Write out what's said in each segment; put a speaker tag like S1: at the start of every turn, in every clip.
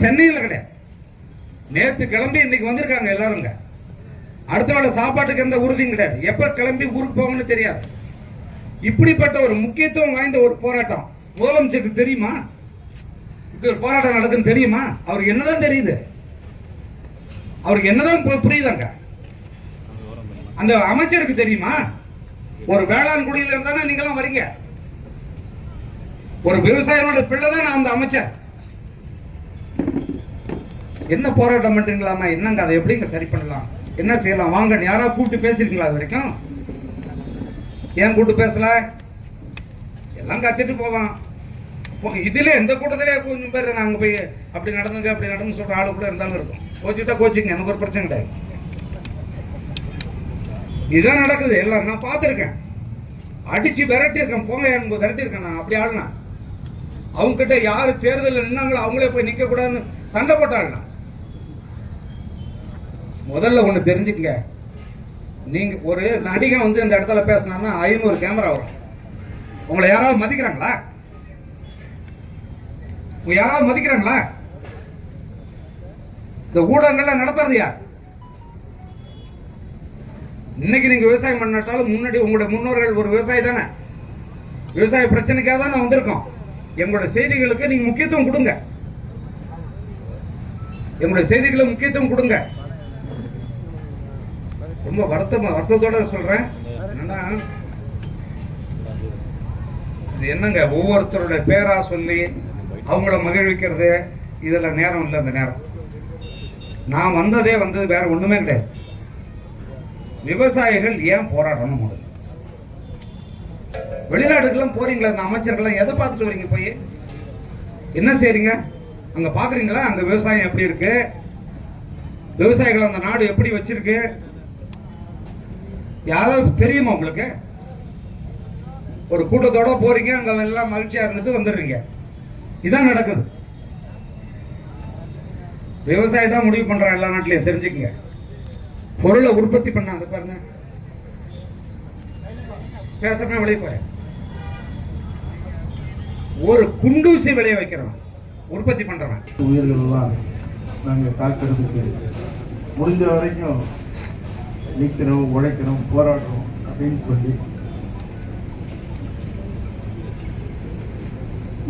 S1: சென்னையில் கிடையாது. நேற்று கிளம்பி இன்னைக்கு வந்திருக்காங்க எல்லாருங்க. அடுத்த வேளை சாப்பாட்டுக்கு எந்த உறுதியும் கிடையாது. எப்ப கிளம்பி ஊருக்கு போகணும்னு தெரியாது. இப்படிப்பட்ட ஒரு முக்கியத்துவம் வாய்ந்த ஒரு போராட்டம் முதலமைச்சருக்கு தெரியுமா? இப்படி ஒரு போராட்டம் நடக்குன்னு தெரியுமா? அவருக்கு என்னதான் தெரியுது? அவருக்கு என்னதான் புரியுதாங்க? அந்த அமைச்சருக்கு தெரியுமா? ஒரு வேளாண் குடியில இருந்தானே நீங்களாம் வரீங்க. ஒரு விவசாயியோட பிள்ளை தான் அந்த அமைச்சர். என்ன போராட்டம் பண்றீங்களாமா? என்னங்க அதை எப்படிங்க சரி பண்ணலாம்? என்ன செய்யலாம்? வாங்க, யாராவது கூப்பிட்டு பேசிருக்கீங்களா? அது வரைக்கும் ஏன் கூப்பிட்டு பேசல? எல்லாம் கத்திட்டு போவான். இதுல எந்த கூட்டத்திலே கொஞ்சம் பேர் நாங்க போய் அப்படி நடந்துங்க அப்படி நடந்து சொல்ற ஆளு கூட இருந்தாலும் இருக்கும். கோச்சிட்டா கோச்சிங்க, எனக்கு ஒரு பிரச்சனை கிடையாது. இதுதான் நடக்குது. எல்லாம் நான் பார்த்துருக்கேன். அடிச்சு விரட்டி இருக்கேன். போங்க எனக்கு விரட்டி இருக்கேன். நான் அப்படி ஆளுனா அவங்க கிட்ட யாரு தேர்தலில் நின்னாங்களோ அவங்களே போய் நிக்க கூடாதுன்னு சண்டை போட்டாள்னா. முதல்ல ஒண்ணு தெரிஞ்சுக்கங்க. நீங்க ஒரு நடிகை வந்து இந்த இடத்துல பேசினா 500 கேமரா வரும். உங்களை யாராவது மதிக்கிறாங்களா? யாராவது மதிக்கிறாங்களா? இந்த ஊடகங்கள்ல நடத்துறது யார்? இன்னைக்கு நீங்க விவசாயம் பண்ணாலும் முன்னாடி உங்களுடைய முன்னோர்கள் ஒரு விவசாயி தானே. விவசாய பிரச்சனைக்காக தான் வந்திருக்கோம். எங்களுடைய செய்திகளுக்கு நீங்க முக்கியத்துவம் கொடுங்க. எங்களுடைய செய்திகளுக்கு முக்கியத்துவம் கொடுங்க. ரொம்ப வருத்தத்தோட சொல்றேன். என்னங்க ஒவ்வொருத்தருடைய பேரா சொல்லி அவங்கள மகிழ்விக்கிறது இதுல நேரம் இல்லை. அந்த நேரம் நான் வந்ததே வேற ஒண்ணுமே கிடையாது. விவசாயிகள் ஏன் போராடணும்? முதல்ல வெளிநாட்டுக்கெல்லாம் போறீங்களா? அந்த அமைச்சர்கள்லாம் எதை பார்த்துட்டு வரீங்க? போய் என்ன செய்றீங்க? அங்க பாக்குறீங்களா அங்க விவசாயம் எப்படி இருக்கு? விவசாயிகள் அந்த நாடு எப்படி வச்சிருக்கு? யாராவது தெரியுமா உங்களுக்கு? ஒரு கூட்டத்தோட போறீங்க, அங்க எல்லாம் மகிழ்ச்சியா இருந்துட்டு வந்துடுறீங்க. இதான் நடக்குது. விவசாயி தான் முடிவு பண்றான் எல்லா நாட்டிலையும், தெரிஞ்சுக்கங்க. பொருளை உற்பத்தி பண்ணாங்க பாருங்க. பேசுறேன் வெளியே போய் ஒரு குண்டூசி விளைய வைக்கிறோம், உற்பத்தி பண்றவன்.
S2: உயிர்கள் எல்லாம் நாங்கள் காக்கிறதுக்கு முடிஞ்ச வரைக்கும் நிற்கிறோம், உழைக்கிறோம், போராடுறோம் அப்படின்னு சொல்லி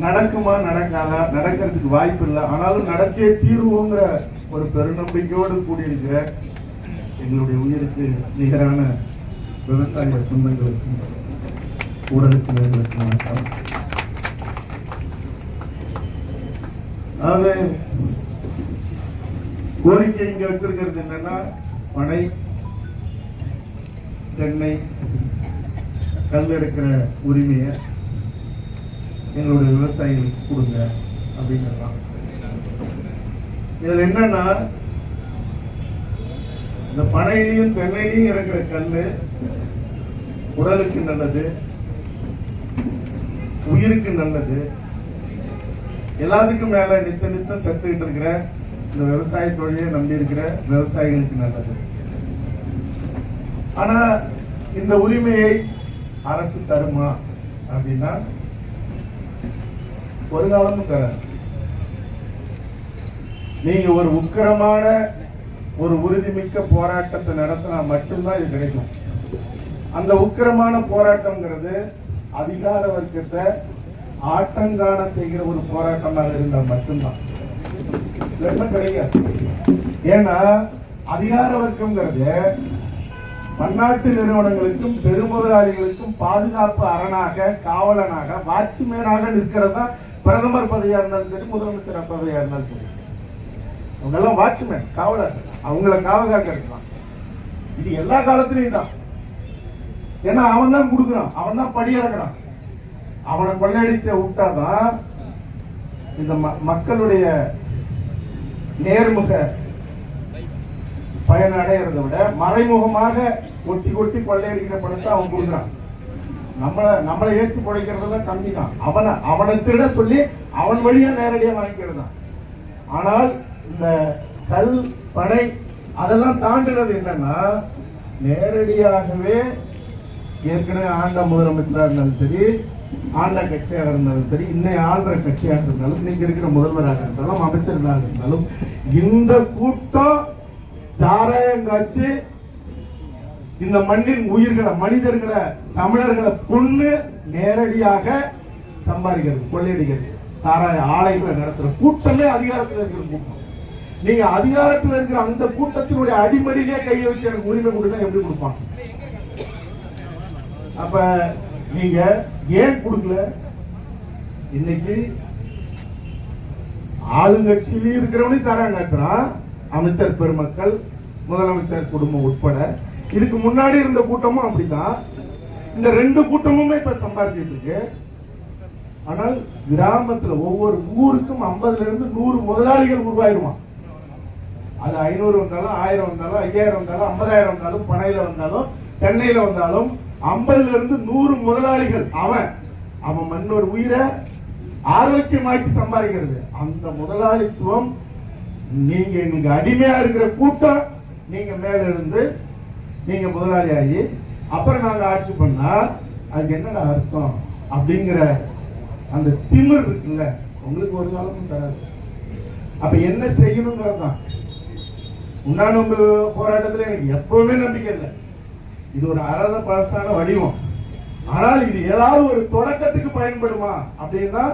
S2: நடக்குமா நடக்காதா? நடக்கிறதுக்கு வாய்ப்பு இல்லை. ஆனாலும் நடக்கே தீர்வுங்கிற ஒரு பெருநம்பிக்கையோடு கூடியிருக்கிற எங்களுடைய உயிருக்கு நிகரான விவசாய சொந்தங்களுக்கும் ஊடகத்தினர்களுக்கும் வணக்கம். அதாவது கோரிக்கை இங்க வச்சிருக்கிறது என்னன்னா, பனை, தென்னை, கல் எடுக்கிற உரிமையை எங்களுடைய விவசாயிகளுக்கு கொடுங்க அப்படிங்கிறதான். இதுல என்னன்னா, இந்த பனையிலையும் தென்னையிலையும் இருக்கிற கல்லு உடலுக்கு நல்லது, உயிருக்கு நல்லது. எல்லாத்துக்கும் மேல நித்தம் செத்துக்கிட்டு இருக்கிற இந்த விவசாய தொழிலை நம்பி இருக்கிற விவசாயிகளுக்கு நல்லது. ஆனா இந்த உரிமையை அரசு தருமா அப்படின்னா ஒரு காலமும் தர. நீங்க ஒரு உக்கிரமான ஒரு உறுதிமிக்க போராட்டத்தை நடத்தினா மட்டும்தான் இது கிடைக்கும். அந்த உக்கிரமான போராட்டம்ங்கிறது அதிகார வர்க்கத்தை ஆட்டங்காண செய்கிற ஒரு போராட்டமாக இருந்தால் மட்டும்தான் கிடைக்காது. ஏன்னா அதிகார வர்க்கம்ங்கிறது பன்னாட்டு நிறுவனங்களுக்கும் பெருமுதலாளிகளுக்கும் பாதுகாப்பு அரணாக, காவலனாக, வாட்ச்மேனாக நிற்கிறது தான் பிரதமர் பதவியா இருந்தாலும் சரி, முதலமைச்சர் பதவியா இருந்தாலும் சரி. அவங்க எல்லாம் வாட்ச்மேன், காவலர். அவங்கள காவகாக்க இருக்கலாம். இது எல்லா காலத்திலையும் தான். ஏன்னா அவன் தான் கொடுக்குறான், அவன் தான் படி இழக்கிறான். அவனை கொள்ளையடிச்ச விட்டாதான் இந்த மக்களுடைய நேர்முக பயன் அடைகிறத விட மறைமுகமாக ஒட்டி கொட்டி கொள்ளையடிக்கிற பணத்தை அவன் கொடுக்குறான். நம்மளை ஏற்றி பிழைக்கிறதுல கம்மி தான். அவனை திருட சொல்லி அவன் வழியா நேரடியா வாங்கிக்கிறது தான். ஆனால் இந்த கல், பனை அதெல்லாம் தாண்டினது என்னன்னா, நேரடியாகவே ஏற்கனவே ஆண்ட முதலமைச்சராக இருந்தாலும் சரி, ஆண்ட கட்சியாக இருந்தாலும் சரி, இன்னைக்கு ஆள்ற கட்சியாக இருந்தாலும், இன்னைக்கு இருக்கிற முதல்வராக இருந்தாலும், அமைச்சர்களாக இருந்தாலும், இந்த கூட்டம் சாராயம் காய்ச்சி இந்த மண்ணின் உயிர்களை, மனிதர்களை, தமிழர்களை கொண்டு நேரடியாக சம்பாதிக்கிறது, கொள்ளையடிக்கிறது, சாராய ஆலைகளை நடத்துற கூட்டமே அதிகாரத்தில் இருக்கிற கூட்டம். நீங்க அதிகாரத்தில் இருக்கிற அந்த கூட்டத்தினுடைய அடிமடியிலே கையை வச்சு எனக்கு உரிமை கொடுத்தா எப்படி கொடுப்பாங்க? அப்ப நீங்க ஏன் கொடுக்கல? இன்னைக்கு ஆளுங்கட்சியிலும் இருக்கிறவனையும் சாராயம் காத்துறான், அமைச்சர் பெருமக்கள், முதலமைச்சர் குடும்பம் உட்பட. இதுக்கு முன்னாடி இருந்த கூட்டமும் அப்படிதான். இந்த ரெண்டு கூட்டமுமே இப்ப சம்பாதிச்சிட்டு இருக்கு. ஆனால் கிராமத்துல ஒவ்வொரு ஊருக்கும் 50 இருந்து 100 முதலாளிகள் உருவாயிருவான். அது 500 வந்தாலும், 1000 வந்தாலும், 5000 வந்தாலும், 50000 வந்தாலும், பனையில வந்தாலும், தென்னையில வந்தாலும் 50 இருந்து 100 முதலாளிகள். அவன் மண்ணோர் உயிரை ஆரோக்கியமாக்கி சம்பாதிக்கிறது. அந்த முதலாளித்துவம் நீங்க எங்களுக்கு அடிமையா இருக்கிற கூட்டம், நீங்க மேல இருந்து நீங்க முதலாளி ஆகி அப்புறம் நாங்க ஆட்சி பண்ணா அதுக்கு என்னடா அர்த்தம் அப்படிங்கிற அந்த திமிர் இருக்குல்ல, உங்களுக்கு ஒரு காலமும் தராது. அப்ப என்ன செய்யணுங்கிறது தான் உண்ணாநோன்பு போராட்டத்தில் எனக்கு எப்பவுமே நம்பிக்கை இல்லை. இது ஒரு அறத பழசான வடிவம். ஆனால் இது ஏதாவது ஒரு தொடக்கத்துக்கு பயன்படுமா அப்படின்னா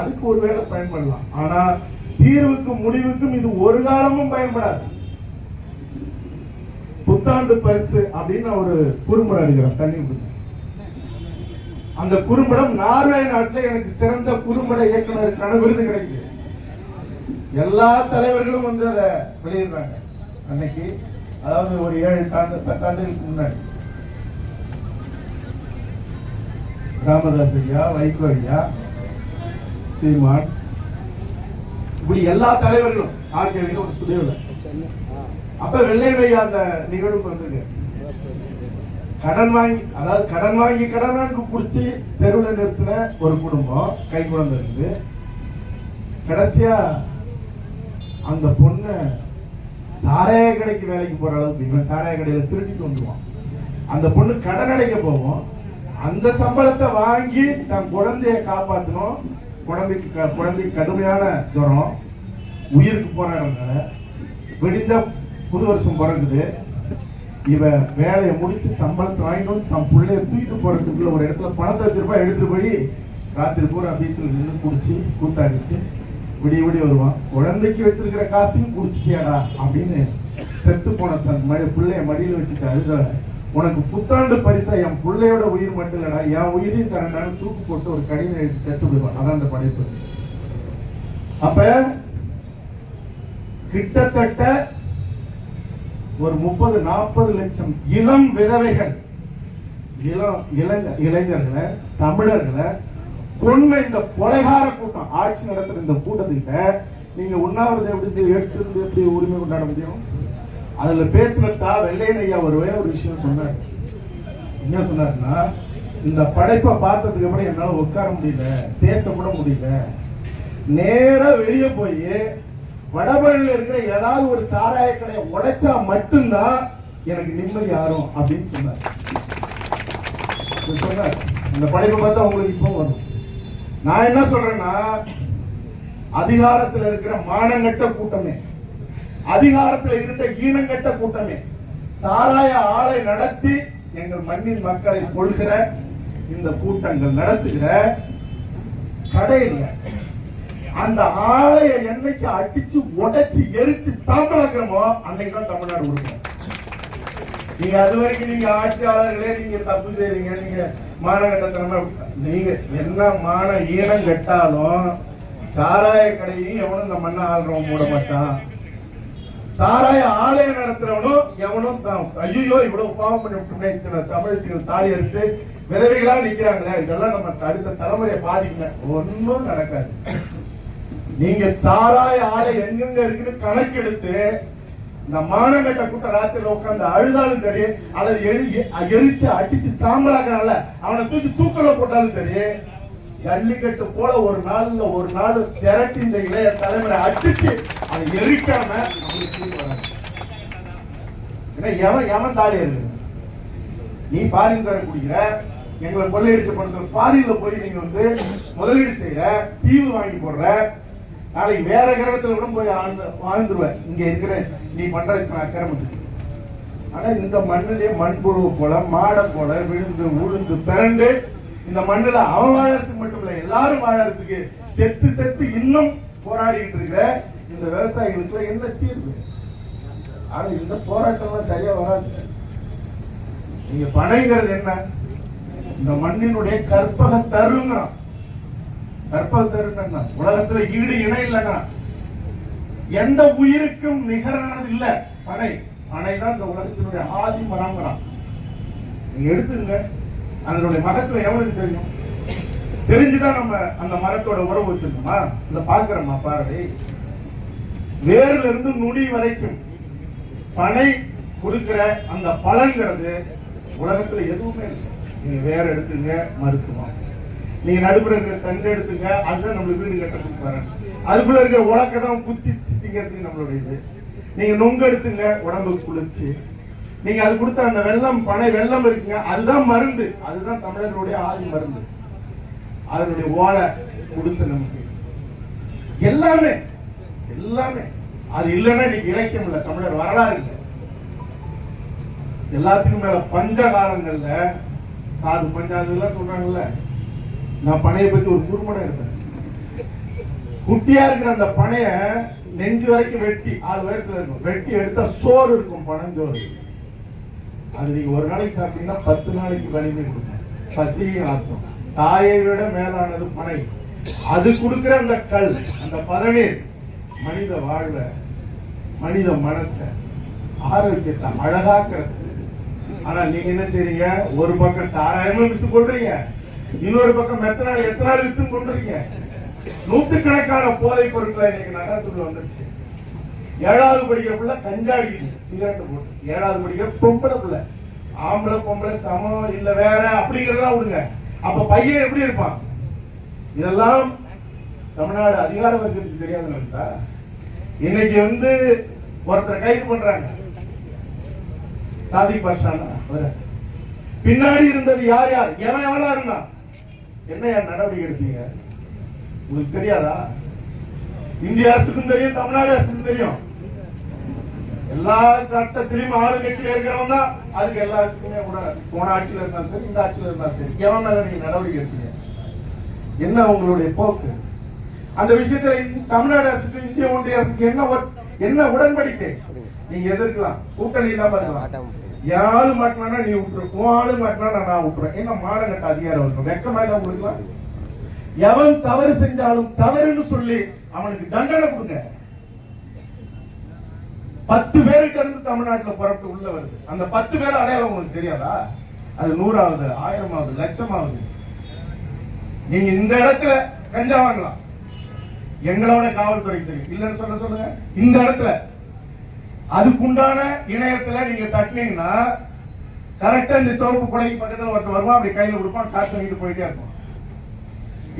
S2: அதுக்கு ஒரு வேளை பயன்படலாம். ஆனா தீர்வுக்கும் முடிவுக்கும் இது ஒரு காலமும் பயன்படாது. புத்தாண்டு பரிசு அப்படின்னு ஒரு குறும்படம் எடுக்கிறோம், தண்ணி. அந்த குறும்படம் நார்வே நாட்டில் எனக்கு சிறந்த குறும்பட இயக்குனருக்கான விருது கிடைக்குது. எல்லா தலைவர்களும் வந்து அதை வெளியிடுறாங்க. அன்னைக்கு அதாவது ஒரு 7-10 ஆண்டுகளுக்கு முன்னாடி ராமதாஸ் ஐயா, வைகோ ஐயா, சீமான், இப்படி எல்லா தலைவர்களும் ஆர்கேவில ஒரு சுதேவில். அப்ப வெள்ளையனையா அந்த நிகழ்வுக்கு வந்திருக்கு. கடன் வாங்கி, அதாவது கடன் வாங்கி குடிச்சு தெருவில் நிறுத்தின ஒரு குடும்பம், கை குழந்தை இருந்து கடைசியா அந்த பொண்ணு சாராய கடைக்கு வேலைக்கு போற அளவுக்கு, இவன் சாராய கடையில திருடிட்டு வந்துடுவான். அந்த பொண்ணு கடன் அடைக்க போவோம். அந்த சம்பளத்தை வாங்கி தன் குழந்தைய காப்பாற்றணும். குழந்தைக்கு கடுமையான ஜுரம், உயிருக்கு போராடுறதுனால வெடித்த புது வருஷம் பிறகுது. இவ வேலையை முடிச்சு சம்பளத்தை வாங்கிட்டு தன் பிள்ளைய தூக்கிட்டு போறதுக்குள்ள ஒரு இடத்துல பணத்தை வச்சிருப்பா, எடுத்துட்டு போய் ராத்திரி பூரா பீச்சில் நின்று குடிச்சு கூத்தாடிட்டு விடிய வருவான். குழந்தைக்கு வச்சிருக்கிற காசையும் குடிச்சிட்டியாடா அப்படின்னு செத்து போன தன் பிள்ளைய மடியில் வச்சுட்டு அழுத, உனக்கு புத்தாண்டு பரிசா என் பிள்ளையோட உயிர் மட்டும் இல்லடா, என் உயிரையும் தரண்டான்னு தூக்கு போட்டு ஒரு கடிதம் எழுதி செத்து விடுவான். அதான் அந்த படைப்பு. அப்ப கிட்டத்தட்ட ஒரு 30-40 லட்சம் இளம் விதவைகள், இளைஞர்களை, தமிழர்களை கொன்ன இந்த கொலைகார கூட்டம், ஆட்சி நடத்துற இந்த கூட்டத்திட்ட நீங்க உண்ணாவிரதம் எப்படி எடுத்து எப்படி உரிமை கொண்டாட முடியும்? அதுல பேசினதா வெள்ளையன் ஐயா ஒரு விஷயம் சொன்னார். என்ன சொன்னாருன்னா, இந்த படைப்பை பார்த்ததுக்கு அப்புறம் என்னால உட்கார முடியல, பேச கூட முடியல, நேரா வெளியே போய் வடபழனியில் இருக்கிற ஏதாவது ஒரு சாராய கடையை உடைச்சா மட்டும்தான் எனக்கு நிம்மதி ஆறும் அப்படின்னு சொன்னார். இந்த படைப்பை பார்த்தா உங்களுக்கு இப்போ வரும். நான் என்ன சொல்றேன்னா, அதிகாரத்தில் இருக்கிற மானங்கட்ட கூட்டமே, அதிகாரத்தில் இருந்த ஈனங்கட்ட கூட்டமே, சாராய ஆலை நடத்தி எங்கள் மண்ணின் மக்களை கொள்கிற இந்த கூட்டங்கள் நடத்துகிற கடையில் அந்த ஆலையை என்னைக்கு அடிச்சு உடைச்சு எரிச்சு சாம்பலாக்கிறோமோ அன்னைக்குதான் தமிழ்நாடு உருவாகும். நீங்க அது வரைக்கும் நீங்க ஆட்சியாளர்களே நீங்க தப்பு செய்றீங்க, நீங்க மானகட்டத்தனமா, நீங்க என்ன மான ஈனம் கட்டாலும் சாராய கடையும் எவனும் இந்த மண்ணை ஆள்றவன் மூட மாட்டான். சாராய ஆலயம் நடத்துறவனும் எவனும் ஐயோ இவ்வளவு பாவம் பண்ணி விட்டுமே, தமிழச்சிகள் தாலி எடுத்து விதவைகளா நிக்கிறாங்களே, இதெல்லாம் நம்ம அடுத்த தலைமுறையை பாதிக்கல, ஒன்னும் நடக்காது. நீங்க சாராய ஆலை எங்கெங்க இருக்குன்னு கணக்கெடுத்து இந்த மானங்கட்ட கூட்டம் ராத்திரில உட்காந்து அழுதாலும் சரி, அல்லது எரிச்சு அடிச்சு சாம்பலாக்குறான்ல அவனை தூக்கி தூக்கல போட்டாலும் சரி, ஜல்லிக்கட்டு போல ஒரு நாள் திரட்டி இந்த இளைய தலைமுறை அடிச்சு அதை எரிக்காம எவன் தாலி இருக்கு? நீ பாரின் தர குடிக்கிற, எங்களை கொள்ளையடிச்ச பணத்துல பாரியில போய் நீங்க வந்து முதலீடு செய்யற, தீவு வாங்கி போடுற, நாளைக்கு வேற கிரகத்துல கூட போய் வாழ்ந்துருவ. இங்க இருக்கிற நீ பண்ற அக்கிரமத்துக்கு. ஆனா இந்த மண்ணிலேயே மண்புழு போல, மாடம் போல விழுந்து உழுந்து பிறண்டு இந்த மண்ணுல அவன் வாழறதுக்கு மட்டும் இல்ல, எல்லாரும் வாழறதுக்கு செத்து செத்து இன்னும் போராடிட்டு இருக்கிற இந்த விவசாயிகளுக்கு என்ன தீர்வு? ஆனா இந்த போராட்டம் சரியா வராது. நீங்க பனைங்கிறது என்ன? இந்த மண்ணினுடைய கற்பக தருங்கிறான். கற்பக தருன்னா உலகத்துல ஈடு இணை இல்லைங்க. எந்த உயிருக்கும் நிகரானது இல்ல பனை. பனைதான் இந்த உலகத்தினுடைய ஆதி மரங்கிறான். நீங்க எடுத்துங்க, அதனுடைய மகத்துவம் எவனுக்கு தெரியும்? தெரிஞ்சுதான் நம்ம அந்த மரத்தோட உறவு வச்சிருக்கோமா? இல்ல பாக்குறோமா? பார்வை வேர்ல இருந்து நுனி வரைக்கும் பனை கொடுக்கிற அந்த பலன்கிறது உலகத்துல எதுவுமே இல்லை. நீங்க வேற எடுத்துங்க, மருத்துவம். நீங்க நடுப்புற இருக்கிற தண்டு எடுத்துங்க, அதுதான் நம்மளுக்கு வீடு கட்டுறதுக்கு வரேன். அதுக்குள்ள இருக்கிற உலக்க தான் குத்தி சித்திங்கிறதுக்கு நம்மளுடைய இது. நீங்க நொங்கு எடுத்துங்க, உடம்புக்கு குளிர்ச்சி. நீங்க அது கொடுத்த அந்த வெள்ளம், பனை வெள்ளம் இருக்குங்க, அதுதான் மருந்து. அதுதான் தமிழர்களுடைய ஆதி மருந்து. அதனுடைய ஓலை குடிச்ச நமக்கு எல்லாமே எல்லாமே. அது இல்லைன்னா இன்னைக்கு இலக்கியம் இல்லை, தமிழர் வரலாறு இல்லை. எல்லாத்துக்கும் மேல பஞ்ச காலங்கள்ல காது பஞ்சாயத்து சொல்றாங்கல்ல, நான் பனையை பத்தி ஒரு குறும்படம் இருப்பேன். குட்டியா இருக்கிற அந்த பனைய நெஞ்சு வரைக்கும் வெட்டி 6 உயரத்துல இருக்கும், வெட்டி எடுத்தா சோறு இருக்கும், பனஞ்சோறு. அது நீங்க ஒரு நாளைக்கு சாப்பிட்டீங்கன்னா 10 நாளைக்கு வலிமை கொடுக்கும், பசியும் ஆற்றும். தாயை விட மேலானது பனை. அது கொடுக்கிற அந்த கல், அந்த பதநீர் மனித வாழ்வ, மனித மனச, ஆரோக்கியத்தை அழகாக்குறது. ஆனா நீங்க என்ன செய்றீங்க? ஒரு பக்கம் சாராயமும் வித்து கொள்றீங்க, இன்னொரு பக்கம் மெத்தனால் எத்தனால் வித்து கொள்றீங்க. நூற்றுக்கணக்கான போதை பொருட்களை இன்னைக்கு நகரத்துக்குள்ள வந்துருச்சு. 7வது படிக்கிற பிள்ளை கஞ்சாடி சிகரெட் போட்டு, 7வது படிக்கிற பொம்பளை பிள்ளை, ஆம்பளை பொம்பளை சமம் இல்ல வேற அப்படிங்கறதெல்லாம் விடுங்க. அப்ப பையன் எப்படி இருப்பான்? இதெல்லாம் தமிழ்நாடு அதிகார வர்க்கத்துக்கு தெரியாதுன்னு இன்னைக்கு வந்து ஒருத்தர் கைது பண்றாங்க, சாதிக் பாஷானா. பின்னாடி இருந்தது யார் யார், எவன் எவனா இருந்தான், என்ன நடவடிக்கை எடுத்தீங்க? உங்களுக்கு தெரியாதா? இந்திய அரசுக்கும் தெரியும், தமிழ்நாடு அரசுக்கும் தெரியும். எல்லா கட்டத்திலையும் ஆளுங்கட்சியில இருக்கிறவங்க தான் அதுக்கு எல்லாத்துக்குமே கூட, போன ஆட்சியில இருந்தாலும் சரி, இந்த ஆட்சியில இருந்தாலும் சரி, எவன் மேல நீங்க நடவடிக்கை எடுத்தீங்க? என்ன உங்களுடைய போக்கு? அந்த விஷயத்துல தமிழ்நாடு அரசுக்கு இந்திய ஒன்றிய அரசுக்கு என்ன உடன்படிக்கை? நீங்க எதிர்க்கலாம், கூட்டணி இல்லாம இருக்கலாம். யாரு மாட்டினா நீ விட்டுரு, ஆளு மாட்டினா நான் விட்டுறேன். என்ன மாடகட்ட அதிகாரம் இருக்கும், வெக்கமா இல்ல உங்களுக்கு? எவன் தவறு செஞ்சாலும் தவறுன்னு சொல்லி அவனுக்கு தண்டனை கொடுங்க. 10 பேருக்கு இருந்து தமிழ்நாட்டில் புறப்பட்டு உள்ள வருது. அந்த 10 பேர் அடையாளம் உங்களுக்கு தெரியாதா? அது 100ஆவது, 1000ஆவது, லட்சமாவது. நீங்க இந்த இடத்துல கஞ்சா வாங்கலாம், எங்களோட காவல்துறை தெரியும். இல்லன்னு சொல்லுங்க. இந்த இடத்துல அதுக்குண்டான இணையத்துல நீங்க தட்டினீங்கன்னா கரெக்டா இந்த சிவப்பு கொடைக்கு பக்கத்துல ஒருத்தர் வருவான், அப்படி கையில கொடுப்பான், காசு வாங்கிட்டு போயிட்டே இருப்பான்.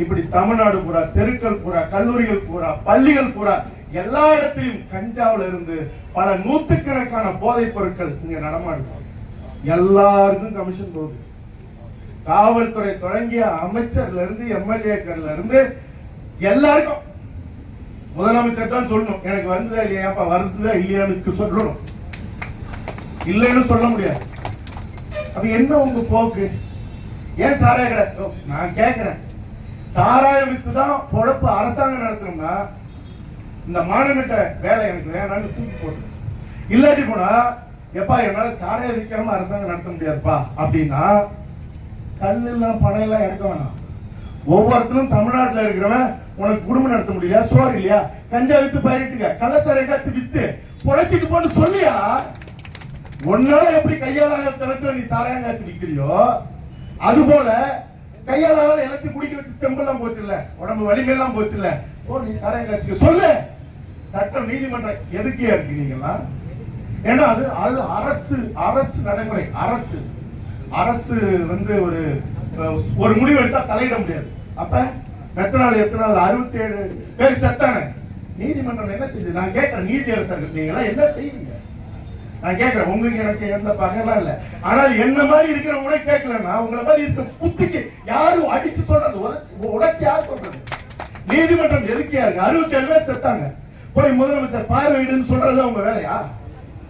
S2: இப்படி தமிழ்நாடு பூரா, தெருக்கள் பூரா, கல்லூரிகள் பூரா, பள்ளிகள் பூரா, எல்லா இடத்திலும் கஞ்சாவில இருந்து பல நூற்றுக்கணக்கான போதைப் பொருட்கள் இங்க நடமாடுது. எல்லாருக்கும் கமிஷன் போகுது. காவல்துறை தொடங்கிய அமைச்சர்ல இருந்து எம்எல்ஏக்கள்ல இருந்து எல்லாருக்கும். முதலமைச்சர் தான் சொல்லணும், எனக்கு வந்ததா இல்லையாப்பா, வருதுதா இல்லையான்னு சொல்லணும், இல்லைன்னு சொல்ல முடியாது. அப்ப என்ன உங்க போக்கு? ஏன் சாராய கடை? நான் கேட்கிறேன், சாராயம் வித்துதான் பொழப்பு அரசாங்கம் நடத்தணும்னா இந்த மாநில வேலை எனக்கு வேணான்னு தூக்கி போட்டு, இல்லாட்டி போனா எப்பா என்னால சாராயம் விற்காம அரசாங்கம் நடத்த முடியாதுப்பா அப்படின்னா கல் எல்லாம் பணம் எல்லாம் இறக்க வேணாம். ஒவ்வொருத்தரும் தமிழ்நாட்டில் இருக்கிறவன் உனக்கு குடும்பம் நடத்த முடியல, சோறு இல்லையா, கஞ்சா வித்து பயிரிட்டுங்க, கள்ளச்சாரை காத்து வித்து பொழைச்சிட்டு போன்னு சொல்லியா? ஒன்னால எப்படி கையாளாக தினத்துல நீ சாராயம் காத்து விற்கிறியோ, அது போல கையாளாக எல்லாத்தையும் குடிக்க வச்சு தெம்பெல்லாம் போச்சு இல்ல, உடம்பு வலிமையெல்லாம் போச்சு இல்ல, நீ சாராயம் காட்சிக்க சொல்லு. சட்டம் நீதிமன்றம் எதுக்கே இருக்கு நீங்கெல்லாம்? ஏன்னா அது அரசு அரசு நடைமுறை. அரசு வந்து ஒரு முடிவு எடுத்தா தலையிட முடியாது. அப்ப எத்தனை நாள் 67 பேர் செத்தானே, நீதிமன்றம் என்ன செஞ்சு? நான் கேட்கிறேன், நீதி அரசர்கள் நீங்க என்ன செய்வீங்க? நான் கேட்கிறேன், உங்களுக்கு எனக்கு எந்த பகைலாம் இல்ல. ஆனால் என்ன மாதிரி இருக்கிறவங்களே கேட்கலன்னா உங்களை மாதிரி இருக்க புத்திக்கு யாரும் அடிச்சு சொல்றது, உடைச்சு யார் சொல்றது? நீதிமன்றம் எதுக்கு இருக்கு? 67 பேர் செத்தாங்க, போய் முதலமைச்சர் பார்வையிடுன்னு சொல்றது உங்க வேலையா?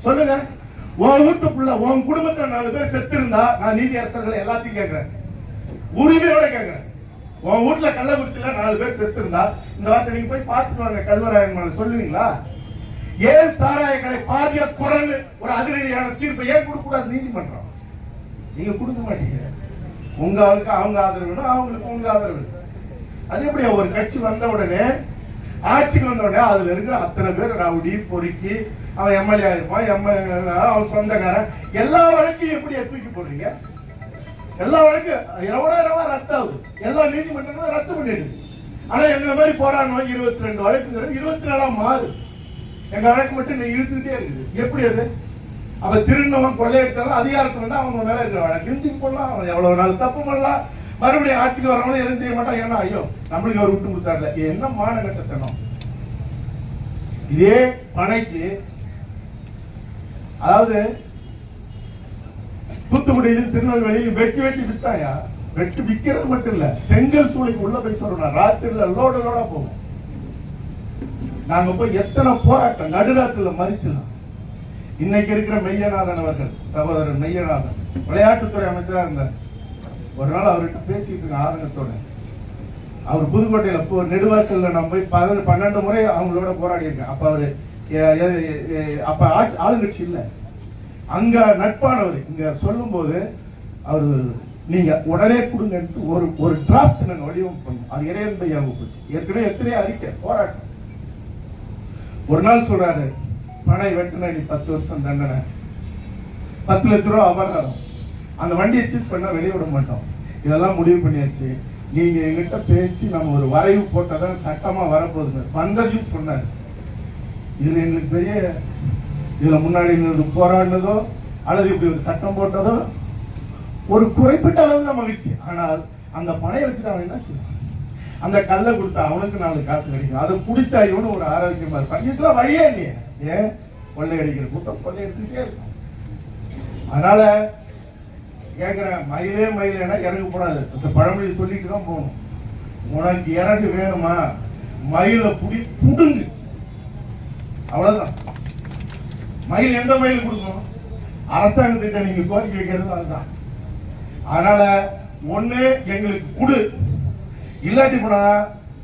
S2: சொல்லுங்க. உன் வீட்டுக்குள்ள உன் குடும்பத்துல 4 பேர் செத்து இருந்தா நான் நீதியரசர்களை எல்லாத்தையும் கேட்கிறேன், உரிமையோட கேட்கிறேன். உன் வீட்டுல கள்ளக்குறிச்சியில 4 பேர் செத்து இருந்தா இந்த வார்த்தை நீங்க போய் பார்த்துட்டு வாங்க, கல்வராயன் சொல்லுவீங்களா? ஏன் சாராய கடை பாதியா குறைந்து ஒரு அதிரடியான தீர்ப்பை ஏன் கொடுக்க கூடாது நீதிமன்றம்? நீங்க கொடுக்க மாட்டீங்க. உங்க ஆளுக்கு அவங்க ஆதரவு, அவங்களுக்கு உங்க ஆதரவு. அது எப்படி? ஒரு கட்சி வந்த உடனே, ஆட்சிக்கு வந்த உடனே அதுல இருக்கிற அத்தனை பேர் ரவுடி பொறுக்கி, அவன் எம்எல்ஏ இருப்பான், அவன் சொந்தக்காரன், எல்லா வழக்கையும் எப்படி தூக்கி போடுறீங்க? எல்லா வழக்கும் எவ்வளவு ரத்து ஆகுது, எல்லா நீதிமன்றங்களும் ரத்து பண்ணிடுது. ஆனா எங்க மாதிரி போராட்டம் 22 வழக்குங்கிறது 24 மாறுது. எங்க வழக்கு மட்டும் இழுத்துக்கிட்டே இருக்குது. எப்படி அது? அப்ப திருநவன் கொள்ளையடிச்சாலும் அதிகாரத்துல வந்து அவங்க மேல இருக்கிற வழக்கு இழுத்துக்கு போடலாம், அவன் எவ்வளவு நாள் தப்பு பண்ணலாம், மறுபடியும் ஆட்சிக்கு வரவங்களும் எதுவும் செய்ய மாட்டான். ஏன்னா ஐயோ நம்மளுக்கு அவர் விட்டு கொடுத்தாருல, என்ன மாநகரத்தனம். இதே பனைக்கு, அதாவது தூத்துக்குடியில் திருநெல்வேலியில் வெட்டி வித்தாயா? வெட்டி விக்கிறது மட்டும் இல்ல, செங்கல் சூளைக்கு உள்ள போய் சொல்லணும், ராத்திரில லோட போகும். நாங்க போய் எத்தனை போராட்டம் நடுராத்திரில மறிச்சலாம். இன்னைக்கு இருக்கிற மெய்யநாதன் அவர்கள், சகோதரர் மெய்யநாதன் விளையாட்டுத்துறை அமைச்சரா இருந்தார். ஒரு நாள் அவர்கிட்ட பேசிட்டு இருக்க ஆதங்கத்தோட, அவர் புதுக்கோட்டையில நெடுவாசல்ல நம்ம போய் 12 முறை அவங்களோட போராடி இருக்கேன். அப்ப அவரு அப்ப ஆளுங்கட்சி இல்ல, அங்க நட்பானவர். இங்க சொல்லும் போது அவரு நீங்க உடனே கொடுங்க ஒரு டிராப்ட் நாங்க வடிவமைப்போம். அது இறைவன் பையாவுக்கு போச்சு. ஏற்கனவே எத்தனையோ அறிக்கை போராட்டம். ஒரு நாள் சொல்றாரு, பனை வெட்டினா நீ 10 வருஷம் தண்டனை, 10 லட்ச ரூபா அபராதம், அந்த வண்டியை சீஸ் பண்ணா வெளியே விட மாட்டோம், இதெல்லாம் முடிவு பண்ணியாச்சு, நீங்க எங்கிட்ட பேசி நம்ம ஒரு வரைவு போட்டதான் சட்டமா வரப்போகுது வந்ததையும் சொன்னாரு. இதுல எங்களுக்கு பெரிய, இதுல முன்னாடி போராடினதோ அல்லது இப்படி ஒரு சட்டம் போட்டதோ ஒரு குறிப்பிட்ட அளவு தான் மகிழ்ச்சி. ஆனால் அந்த பணையை வச்சுட்டு அவன் என்ன செய்வான்? அந்த கல்லை கொடுத்தா அவனுக்கு 4 காசு கிடைக்கும், அதை குடிச்சா இவனு ஒரு ஆரோக்கியமா இருப்பான். இதுக்கெல்லாம் வழியே இல்லையே. ஏன்? கொள்ளையடிக்கிற கூட்டம் கொள்ளையடிச்சுட்டே இருக்கும். அதனால கேட்கிறேன், மயிலேனா இறகு போடாது. பழமொழி சொல்லிட்டு தான் போகணும். உனக்கு இறகு வேணுமா, மயில புடுங்கு, அவ்வளவுதான். மயில் எந்த மயில் கொடுக்கணும்? அரசாங்கத்திட்ட நீங்க கோரிக்கை வைக்கிறது அதுதான். அதனால ஒண்ணு எங்களுக்கு குடு, இல்லாட்டி போனா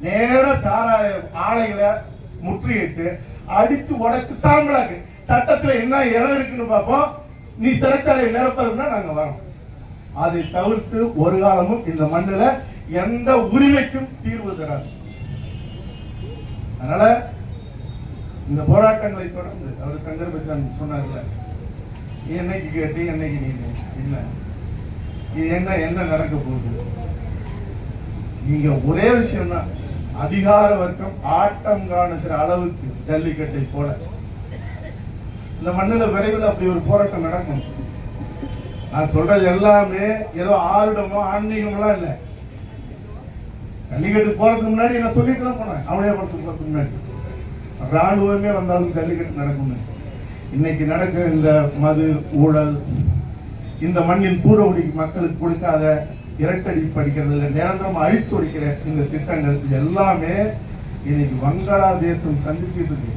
S2: நேர சாராய ஆலைகளை முற்றுகையிட்டு அடிச்சு உடைச்சு சாம்பலாக்கு. சட்டத்துல என்ன இடம் இருக்குன்னு பார்ப்போம். நீ சிறைச்சாலையை நிரப்பதுன்னா நாங்க வரோம். அதை தவிர்த்து ஒரு காலமும் இந்த மண்ணுல எந்த உரிமைக்கும் தீர்வு தராது. அதனால இந்த போராட்டங்களை தொடர்ந்து அவர் சங்கர் பச்சான் சொன்னார்ல, என்னைக்கு கேட்டு என்னைக்கு நீங்க இல்ல, இது என்ன நடக்க போகுது? நீங்க ஒரே விஷயம் தான், அதிகார வர்க்கம் ஆட்டம் காணுகிற அளவுக்கு ஜல்லிக்கட்டை போல இந்த மண்ணில் விரைவில் அப்படி ஒரு போராட்டம் நடக்கும். நான் சொல்றது எல்லாமே ஏதோ ஆருடமோ ஆன்மீகமெல்லாம் இல்லை. ஜல்லிக்கட்டு போறதுக்கு முன்னாடி நான் சொல்லிட்டு தான் போனேன், அவனே படத்துக்கு போறதுக்கு முன்னாடி ராணுவமே வந்தாலும் ஜல்லிக்கட்டு நடக்கும். இன்னைக்கு நடக்கிற இந்த மது ஊழல், இந்த மண்ணின் பூர்வகுடி மக்களுக்கு கொடுக்காத இரட்டடி படிக்கிறது, நிரந்தரம் அழிச்சு ஒழிக்கிற இந்த திட்டங்கள் எல்லாமே இன்னைக்கு வங்காளதேசம் சந்திச்சிருக்கு.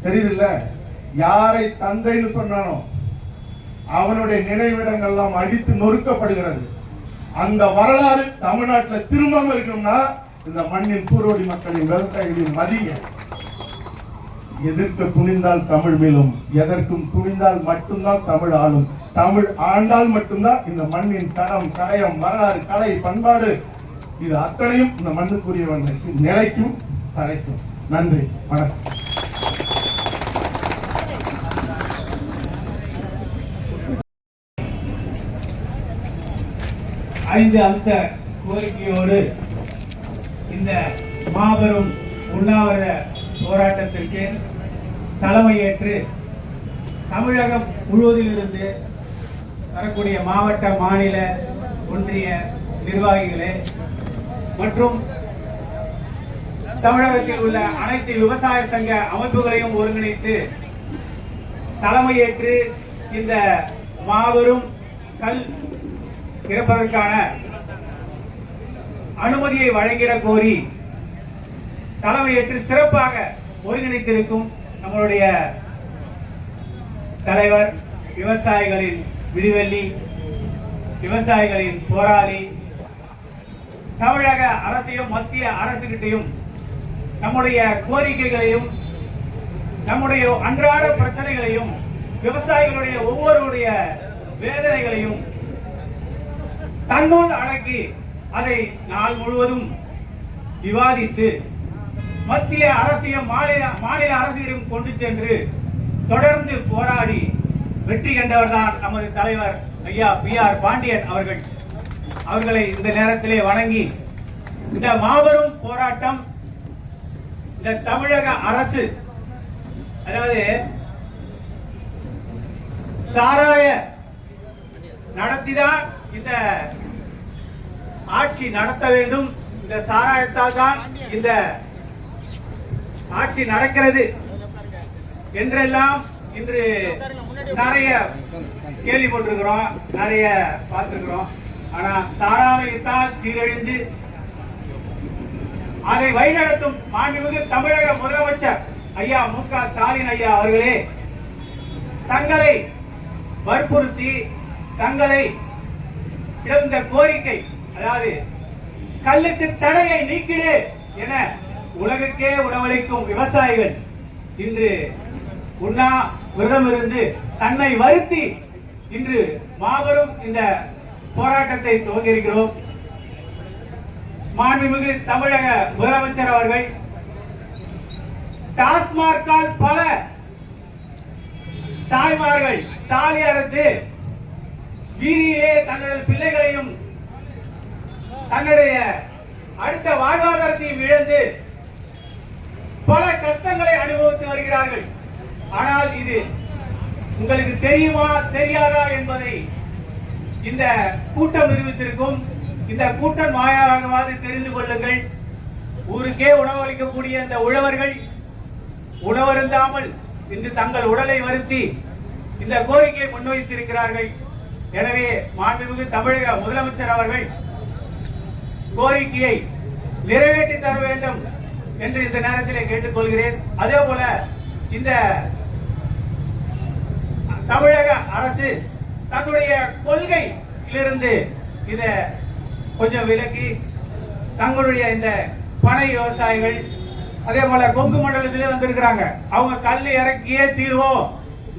S2: தெரியுதுல்ல? யாரை தந்தைன்னு சொன்னானோ அவனுடைய நினைவிடங்கள் எல்லாம் அடித்து நொறுக்கப்படுகிறது. அந்த வரலாறு தமிழ்நாட்டில் திரும்பாம இருக்கணும்னா இந்த மண்ணின் பூர்வடி மக்களின் விவசாயிகளின் மதிய எதிர்க்க துணிந்தால் தமிழ் மேலும், எதற்கும் துணிந்தால் மட்டும்தான் தமிழ் ஆளும். தமிழ் ஆண்டால் மட்டும்தான் இந்த மண்ணின் தடம், கடையம், வரலாறு, கலை, பண்பாடு இது அத்தனையும் இந்த மண்ணுக்குரியவர்களுக்கு நிலைக்கும் தடைக்கும். நன்றி, வணக்கம்.
S3: ஐந்து அம்ச கோரிக்கையோடு இந்த மாபெரும் உண்ணாவிர போராட்டத்திற்கு தலைமையேற்று தமிழகம் முழுவதிலிருந்து வரக்கூடிய மாவட்ட, மாநில, ஒன்றிய நிர்வாகிகளே மற்றும் தமிழகத்தில் உள்ள அனைத்து விவசாய சங்க அமைப்புகளையும் ஒருங்கிணைத்து தலைமையேற்று இந்த மாபெரும் கல் திறப்பதற்கான அனுமதியை வழங்கிட கோரி தலைமையேற்று சிறப்பாக ஒருங்கிணைத்திருக்கும் நம்மளுடைய தலைவர், விவசாயிகளின் விடிவெள்ளி, விவசாயிகளின் போராளி, தமிழக அரசையும் மத்திய அரசுகிட்டையும் நம்முடைய கோரிக்கைகளையும் நம்முடைய அன்றாட பிரச்சனைகளையும் விவசாயிகளுடைய ஒவ்வொருடைய வேதனைகளையும் தன்னுள் அடக்கி அதை நாள் முழுவதும் விவாதித்து மத்திய அரசையும் மாநில அரசிடம் கொண்டு சென்று தொடர்ந்து போராடி வெற்றி கண்டவர்தான் நமது தலைவர் ஐயா PR பாண்டியன் அவர்கள். அவர்களை இந்த நேரத்திலே வணங்கி இந்த மாபெரும் போராட்டம் இந்த தமிழக அரசு, அதாவது சாராய நடத்திதான் இந்த ஆட்சி நடத்த வேண்டும், இந்த சாராயத்தால் தான் இந்த ஆட்சி நடக்கிறது என்றெல்லாம் இன்று நிறைய கேள்விப்பட்டிருக்கிறோம், நிறைய பார்த்திருக்கிறோம். ஆனா சாராயத்தால் சீரழிந்து அதை வழிநடத்தும் மாண்புமிகு தமிழக முதலமைச்சர் ஐயா மு.க. ஸ்டாலின் ஐயா அவர்களே தங்களை வற்புறுத்தி தங்களை இந்த கோரிக்கை, அதாவது கல்லுக்கு தடையை நீக்கிடு என உலகுக்கே உணவளிக்கும் விவசாயிகள் இன்று உண்ணா விரதம் இருந்து தன்னை வருத்தி இன்று மாபெரும் இந்த போராட்டத்தை துவங்கியிருக்கிறோம். மாண்புமிகு தமிழக முதலமைச்சர் அவர்கள் டாஸ்மார்க்கால் பல தாய்மார்கள் தாலி அறுத்து வீதியிலே தன்னுடைய பிள்ளைகளையும் தன்னுடைய அடுத்த வாழ்வாதாரத்தையும் இழந்து பல கஷ்டங்களை அனுபவித்து வருகிறார்கள். ஆனால் இது உங்களுக்கு தெரியுமா தெரியாதா என்பதை இந்த கூட்டம் நிரூபித்திருக்கும். இந்த கூட்டம் வாயிலாகவாது தெரிந்து கொள்ளுங்கள். ஊருக்கே உணவளிக்கக்கூடிய இந்த உழவர்கள் உணவருந்தாமல் இன்று தங்கள் உடலை வருத்தி இந்த கோரிக்கையை முன்வைத்திருக்கிறார்கள். எனவே மாண்புமிகு தமிழக முதலமைச்சர் அவர்கள் கோரிக்கையை நிறைவேற்றி தர வேண்டும் என்று இந்த நேரத்திலே கேட்டுக்கொள்கிறேன். அதே போல இந்த தமிழக அரசு தன்னுடைய கொள்கையிலிருந்து இதை கொஞ்சம் விலக்கி தங்களுடைய இந்த பனை விவசாயிகள், அதே போல கொங்கு மண்டலத்திலே வந்திருக்கிறாங்க, அவங்க கல் இறக்கியே தீர்வோம்,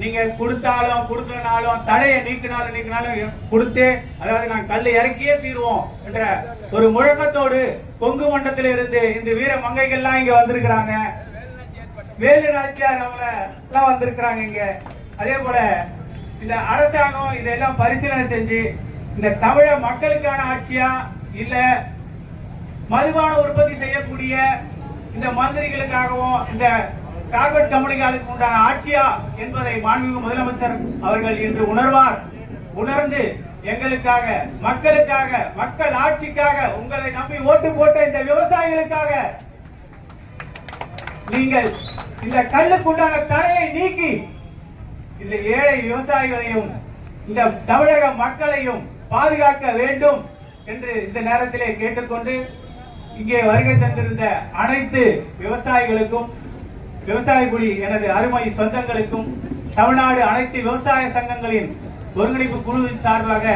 S3: நீங்க கொடுத்தாலும் கொடுக்கலனாலும் தடையை நீக்கினாலும் கொடுத்து, அதாவது நான் கல் இறக்கியே தீர்வோம் என்ற ஒரு முழக்கத்தோடு கொங்கு மண்டலத்தில் இருந்து இந்த வீர மங்கைகள்லாம் இங்க வந்திருக்கிறாங்க. வேலு நாச்சியார் அவங்கள எல்லாம் வந்திருக்கிறாங்க இங்க. அதே போல இந்த அரசாங்கம் இதெல்லாம் பரிசீலனை செஞ்சு இந்த தமிழக மக்களுக்கான ஆட்சியா இல்ல மதுபான உற்பத்தி செய்யக்கூடிய இந்த மந்திரிகளுக்காகவும் இந்த கார்பரேட் கம்பெனிகளுக்கு உண்டான ஆட்சியா என்பதை மாண்புமிகு முதலமைச்சர் அவர்கள் இன்று உணர்வார். உணர்ந்து எங்களுக்காக, மக்களுக்காக, மக்கள் ஆட்சிக்காக, உங்களை நம்பி ஓட்டு போட்ட இந்த விவசாயிகளுக்காக நீங்கள் இந்த கல்லுக்குண்டான தடையை நீக்கி இந்த ஏழை விவசாயிகளையும் இந்த தமிழக மக்களையும் பாதுகாக்க வேண்டும் என்று இந்த நேரத்திலே கேட்டுக்கொண்டு இங்கே வருகை தந்திருந்த அனைத்து விவசாயிகளுக்கும், விவசாய குடி எனது அருமை சொந்தங்களுக்கும், தமிழ்நாடு அனைத்து விவசாய சங்கங்களின் ஒருங்கிணைப்பு குழுவின் சார்பாக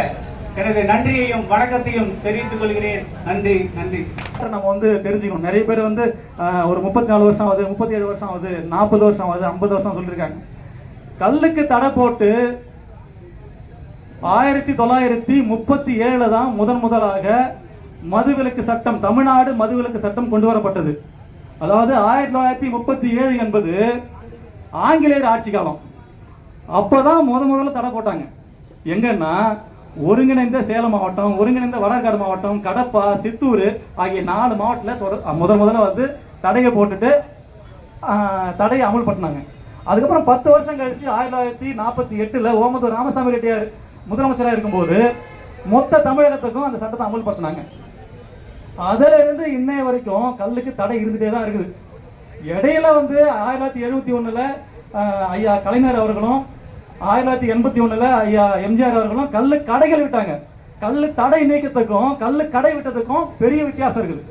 S3: எனது நன்றியையும் வணக்கத்தையும் தெரிவித்துக் கொள்கிறேன். நன்றி நன்றி.
S4: நம்ம தெரிஞ்சுக்கணும். நிறைய பேர் ஒரு 34 வருஷம் ஆகுது, 37 வருஷம் ஆகுது, 40 வருஷம் ஆகுது, 50 வருஷம் சொல்லியிருக்காங்க. கல்லுக்கு தடை போட்டு 1937 தான் முதலாக மதுவிலக்கு சட்டம், தமிழ்நாடு மதுவிலக்கு சட்டம் கொண்டு வரப்பட்டது. அதாவது 1937 என்பது ஆங்கிலேயர் ஆட்சி காலம். அப்பதான் முதல்ல தடை போட்டாங்க. எங்கன்னா ஒருங்கிணைந்த சேலம் மாவட்டம், ஒருங்கிணைந்த வடகாடு மாவட்டம், கடப்பா, சித்தூர் ஆகிய 4 மாவட்டத்தில் முதல்ல தடையை போட்டுட்டு தடையை அமல்படுத்தினாங்க. அதுக்கப்புறம் 10 வருஷம் கழிச்சு 1948 ஓமந்தூர் ராமசாமி ரெட்டியார் முதலமைச்சராக இருக்கும்போது மொத்த தமிழகத்துக்கும் அந்த சட்டத்தை அமல்படுத்தினாங்க. அதுல இருந்து இன்னைய வரைக்கும் கல்லுக்கு தடை இருந்துட்டே தான் இருக்குது. இடையில 1971 ஐயா கலைஞர் அவர்களும் 1981 ஐயா எம்ஜிஆர் அவர்களும் கல்லு கடைகள் விட்டாங்க. கல்லு தடை நீக்கத்துக்கும் கல்லு கடை விட்டதுக்கும் பெரிய வித்தியாசம் இருக்குது.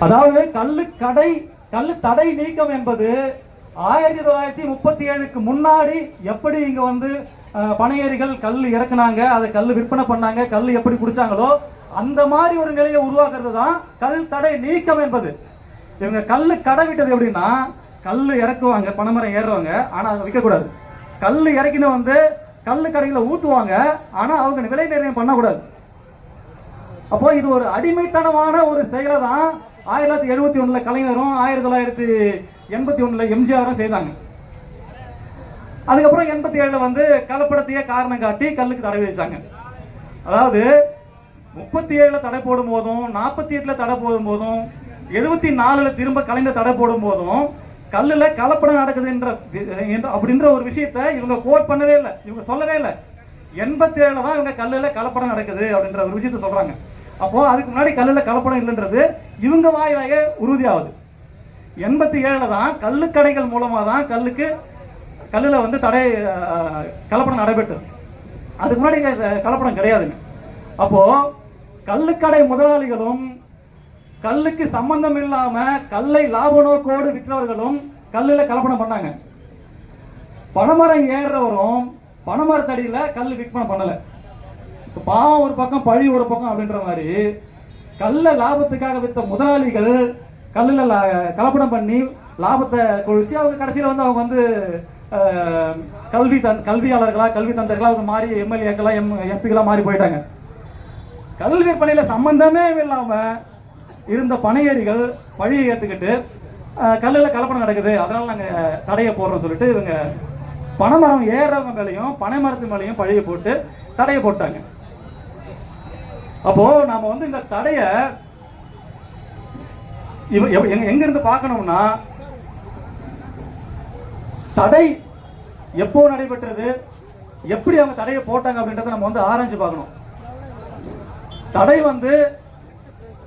S4: அதாவது கல்லு தடை நீக்கம் என்பது 1937க்கு முன்னாடி எப்படி இங்க வந்து பனையேறிகள் கல் இறக்குனாங்க, அதை கல் விற்பனை பண்ணாங்க, கல் எப்படி குடிச்சாங்களோ அந்த மாதிரி ஒரு நிலையை உருவாக்குறது தான் கல் தடை நீக்கம் என்பது. இவங்க கல்லு கடை விட்டது எப்படின்னா, கல் இறக்குவாங்க, பனைமரம் ஏறுவாங்க, ஆனா அதை விற்கக்கூடாது. கல் இறக்கின வந்து கல்லு கடைகளை ஊத்துவாங்க, ஆனா அவங்க விலை நிர்ணயம் பண்ணக்கூடாது. அப்போ இது ஒரு அடிமைத்தனமான ஒரு செயலை தான் 1971 கலைஞரும் 1981 எம்ஜிஆரும் செய்தாங்க. அதுக்கப்புறம் 87 வந்து கலப்படத்தையே காரணம் காட்டி கல்லுக்கு தடை விதிச்சாங்க. அதாவது 37 தடை போடும் போதும் 48 தடை போடும் போதும் 74 திரும்ப கலைஞர் தடை போடும் போதும் கல்லுல கலப்படம் நடக்குது அப்படின்ற ஒரு விஷயத்தை இவங்க கோட் பண்ணவே இல்லை, இவங்க சொல்லவே இல்லை. 87 தான் இவங்க கல்லுல கலப்படம் நடக்குது அப்படின்ற ஒரு விஷயத்த சொல்றாங்க. அப்போ அதுக்கு முன்னாடி கல்லுல கலப்படம் இல்லைன்றது இவங்க வாயிலாக உறுதியாகுது. 87 தான் கல்லுக்கடைகள் மூலமா தான் கல்லுல வந்து கலப்படம் நடைபெற்றது. அதுக்கு முன்னாடி கலப்படம் கிடையாதுங்க. அப்போ கல்லுக்கடை முதலாளிகளும் கல்லுக்கு சம்பந்தம் இல்லாம கல்லை லாப நோக்கோடு விற்றவர்களும் கல்லுல கலப்படம் பண்ணாங்க. பனைமரம் ஏறுறவரும் பனைமரத்தடியில கல் விற்பனை பண்ணல. பாவம் ஒரு பக்கம் பழி ஒரு பக்கம் அப்படின்ற மாதிரி கல்ல லாபத்துக்காக வித்த முதலாளிகள் கல்லுல கலப்படம் பண்ணி லாபத்தை கொழிச்சு அவங்க கடைசியில வந்து அவங்க வந்து கல்வியாளர்களா கல்வி தந்தர்களா ஒரு மாறி எம்எல்ஏக்களா எம்பிகளா மாறி போயிட்டாங்க. கல்வி விற்பனையில சம்பந்தமே இல்லாம இருந்த பனையேறிகள் பழியை ஏத்துக்கிட்டு கல்லுல கலப்படம் நடக்குது, அதனால நாங்க தடையை போடுறோம் சொல்லிட்டு இவங்க பனைமரம் ஏறவங்க மேலையும் பனைமரத்து மேலையும் பழியை போட்டு தடையை போட்டாங்க. அப்போ நாம வந்து இந்த தடைய எங்க இருந்து பார்க்கணும்னா, தடை எப்போ நடைபெற்றது, எப்படி அவங்க தடையை போட்டாங்க அப்படின்றத நம்ம வந்து ஆராய்ச்சி பார்க்கணும். தடை வந்து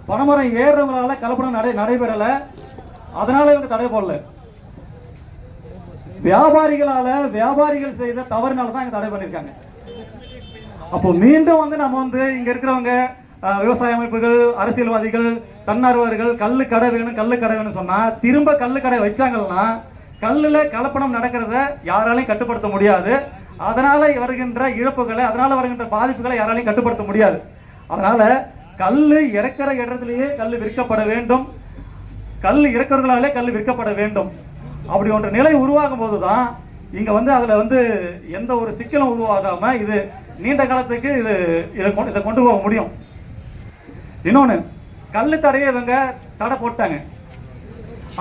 S4: பனைமரம் ஏறுறவங்களால கலப்படம் நடைபெறல, அதனால இவங்க தடை போடல. வியாபாரிகள் செய்த தவறுனால தான் தடை பண்ணிருக்காங்க. அப்போ மீண்டும் வந்து நம்ம வந்து இங்க இருக்கிறவங்க விவசாய அமைப்புகள், அரசியல்வாதிகள், தன்னார்வர்கள் கல்லு கடை வேணும்னு சொன்னா திரும்ப கல்லு கடை வச்சாங்கன்னா கல்லுல கலப்படம் நடக்கிறத யாராலையும் கட்டுப்படுத்த முடியாது. அதனால வருகின்ற இழப்புகளை, அதனால வருகின்ற பாதிப்புகளை யாராலையும் கட்டுப்படுத்த முடியாது. அதனால கல்லு இறக்கிற இடத்திலேயே கல்லு விற்கப்பட வேண்டும், கல் இறக்கிறவர்களாலே கல் விற்கப்பட வேண்டும். அப்படி ஒன்று நிலை உருவாகும் போதுதான் இங்க வந்து அதுல வந்து எந்த ஒரு சிக்கலும் உருவாகாம இது நீண்ட காலத்துக்கு இதை கொண்டு போக முடியும். இன்னொன்னு, கல்லு தடையை இவங்க தடை போட்டாங்க,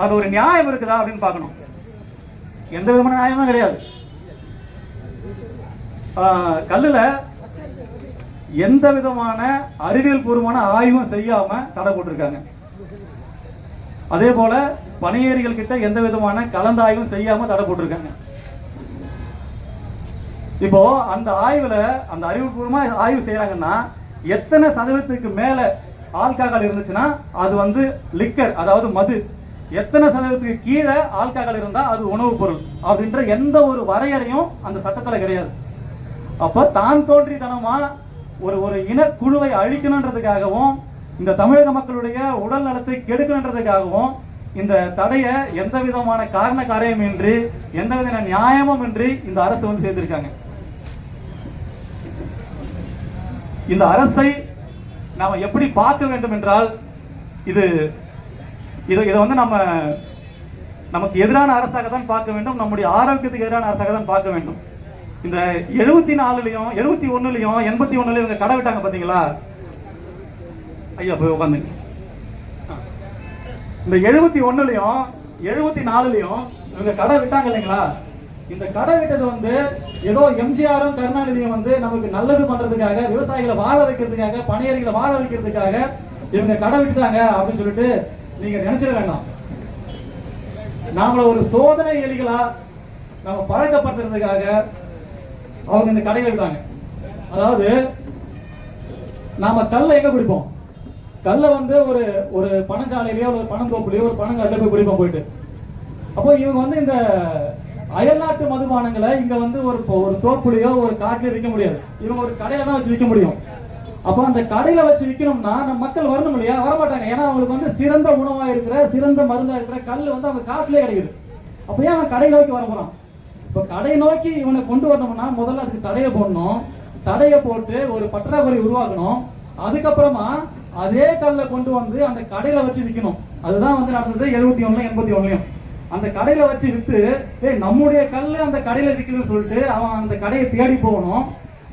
S4: அது ஒரு நியாயம் இருக்குதா அப்படின்னு பார்க்கணும். எந்த விதமான நியாயமும் கிடையாது. கல்லுல எந்த விதமான அறிவியல் பூர்வமான ஆய்வும் செய்யாம தடை போட்டிருக்காங்க. அதே போல பனையேறிகள் கிட்ட எந்த விதமான கலந்தாய்வும் செய்யாம தடை போட்டிருக்காங்க. இப்போ அந்த ஆய்வுல, அந்த அறிவுபூர்வமா ஆய்வு செய்யறாங்கன்னா எத்தனை சதவீதத்துக்கு மேல ஆல்கஹால் இருந்துச்சுன்னா அது வந்து லிக்கர், அதாவது மது, எத்தனை சதவீதத்துக்கு கீழே ஆல்கஹால் இருந்தா அது உணவுப் பொருள் அப்படின்ற எந்த ஒரு வரையறையும் அந்த சட்டத்துல கிடையாது. அப்ப தான் தோன்றித்தனமா ஒரு இனக்குழுவை அழிக்கணுன்றதுக்காகவும் இந்த தமிழக மக்களுடைய உடல் நலத்தை கெடுக்கணுன்றதுக்காகவும் இந்த தடைய எந்த விதமான காரண காரியமின்றி எந்த விதமான நியாயமும் இன்றி இந்த அரசு வந்து செய்திருக்காங்க. இந்த அரசை நாம எப்படி பார்க்க வேண்டும் என்றால், இதை வந்து நமக்கு எதிரான அரசாக தான் பார்க்க வேண்டும், நம்முடைய ஆரோக்கியத்துக்கு எதிரான அரசாக தான் பார்க்க வேண்டும். இந்த 74லயும் 71லயும் 81லயும் இவங்க கடை விட்டாங்க பாத்தீங்களா? ஐயா போய் உட்காந்துங்க. இந்த 71லயும் 74லயும் இவங்க கடை விட்டாங்க இல்லைங்களா? இந்த கடை விட்டது வந்து ஏதோ எம்ஜிஆரும் கருணாநிதியும் வந்து நமக்கு நல்லது பண்றதுக்காக, விவசாயிகளை வாழ வைக்கிறதுக்காக, பணியாளர்களை வாழ வைக்கிறதுக்காக இவங்க கடை விட்டுட்டாங்க அப்படின்னு சொல்லிட்டு நீங்க நினைச்சிட வேண்டாம். நாமள ஒரு சோதனை எலிகளா நம்ம பழக்கப்படுறதுக்காக அவங்க இந்த கடைகள் விட்டாங்க. அதாவது நாம கல்லை எங்க குடிப்போம்? கல்லை வந்து ஒரு ஒரு பனஞ்சாலையிலயோ ஒரு பனந்தோப்புலயோ ஒரு பனங்காட்டில போய் குடிப்போம் போயிட்டு. அப்போ இவங்க வந்து இந்த அயல்நாட்டு மதுபானங்களை இங்க வந்து ஒரு தோப்புலையோ ஒரு காட்டிலயோ விற்க முடியாது. இவங்க ஒரு கடையில தான் வச்சு விற்க முடியும். அப்போ அந்த கடையில வச்சு விற்கணும்னா நம்ம மக்கள் வரணும் இல்லையா? வரமாட்டாங்க. ஏன்னா அவங்களுக்கு வந்து சிறந்த உணவா இருக்கிற சிறந்த மருந்தா இருக்கிற கல் வந்து அவங்க காட்டிலே கிடைக்குது. அப்ப ஏன் அவன் கடை நோக்கி வர போறான்? இப்ப கடை நோக்கி இவனை கொண்டு வரணும்னா முதல்ல அதுக்கு தடையை போடணும். தடையை போட்டு ஒரு பற்றாக்குறை உருவாக்கணும். அதுக்கப்புறமா அதே கல்லை கொண்டு வந்து அந்த கடையில வச்சு விற்கணும். அதுதான் வந்து நடந்தது 71 81. அந்த கடையில வச்சு வித்து நம்முடைய கல்லு அந்த கடையில விற்குதுன்னு சொல்லிட்டு அவன் அந்த கடையை தேடி போகணும்.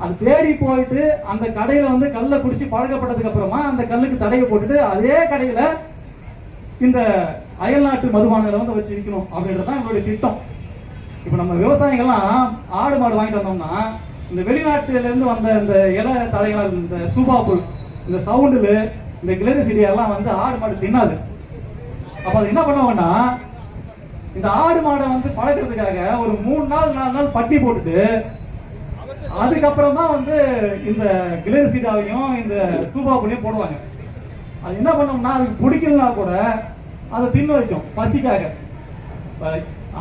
S4: அது தேடி போயிட்டு அந்த கடையில வந்து கல்லை குடிச்சு பழக்கப்பட்டதுக்கு அப்புறமா அந்த கல்லுக்கு தடையை போட்டுட்டு அதே கடையில இந்த அயல்நாட்டு மதுபானங்களை வந்து வச்சு விற்கணும் அப்படின்றதான் எங்களுடைய திட்டம். இப்ப நம்ம விவசாயிகள்லாம் ஆடு மாடு வாங்கிட்டு வந்தோம்னா இந்த வெளிநாட்டுல இருந்து வந்த இந்த இலை தலைகள், இந்த சூபாப்புல், இந்த சவுண்டுல, இந்த கிளரி செடி எல்லாம் வந்து ஆடு மாடு தின்னாது. அப்ப அது என்ன பண்ணுவாங்கன்னா இந்த ஆடு மாடை வந்து பழக்கிறதுக்காக ஒரு 3 நாள் 4 நாள் பட்டி போட்டுட்டு அதுக்கப்புறமா வந்து இந்த கிளரி சீடாவையும் இந்த சூபாப்புலையும் போடுவாங்க. அது என்ன பண்ணோம்னா அதுக்கு பிடிக்கலனா கூட அதை தின்னு வைக்கும் பசிக்காக.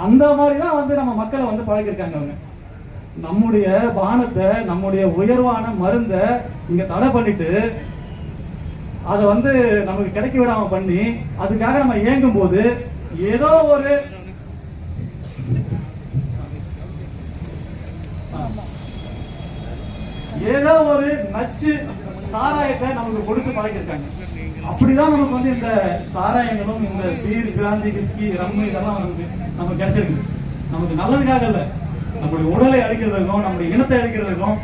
S4: அந்த மாதிரிதான் வந்து நம்ம மக்களை வந்து பழகிருக்காங்க அவங்க. நம்முடைய பானத்தை, நம்முடைய உயர்வான மருந்தை இங்க தடை பண்ணிட்டு அதை வந்து நமக்கு கிடைக்க விடாம பண்ணி அதுக்காக நம்ம இயங்கும் போது ஏதோ ஒரு நச்சு சாராயத்தை நமக்கு கொடுத்து பழகிருக்காங்க. அப்படிதான் நமக்கு வந்து இந்த சாராயங்களும் இந்த பீர், பிராந்தி, விஸ்கி, ரம்மு இதெல்லாம் நமக்கு கிடைச்சிருக்கு. நமக்கு நல்லதுக்காக இல்ல, நம்முடைய உடலை அழிக்கிறதுக்கும் நம்முடைய இனத்தை அழிக்கிறதுக்கும்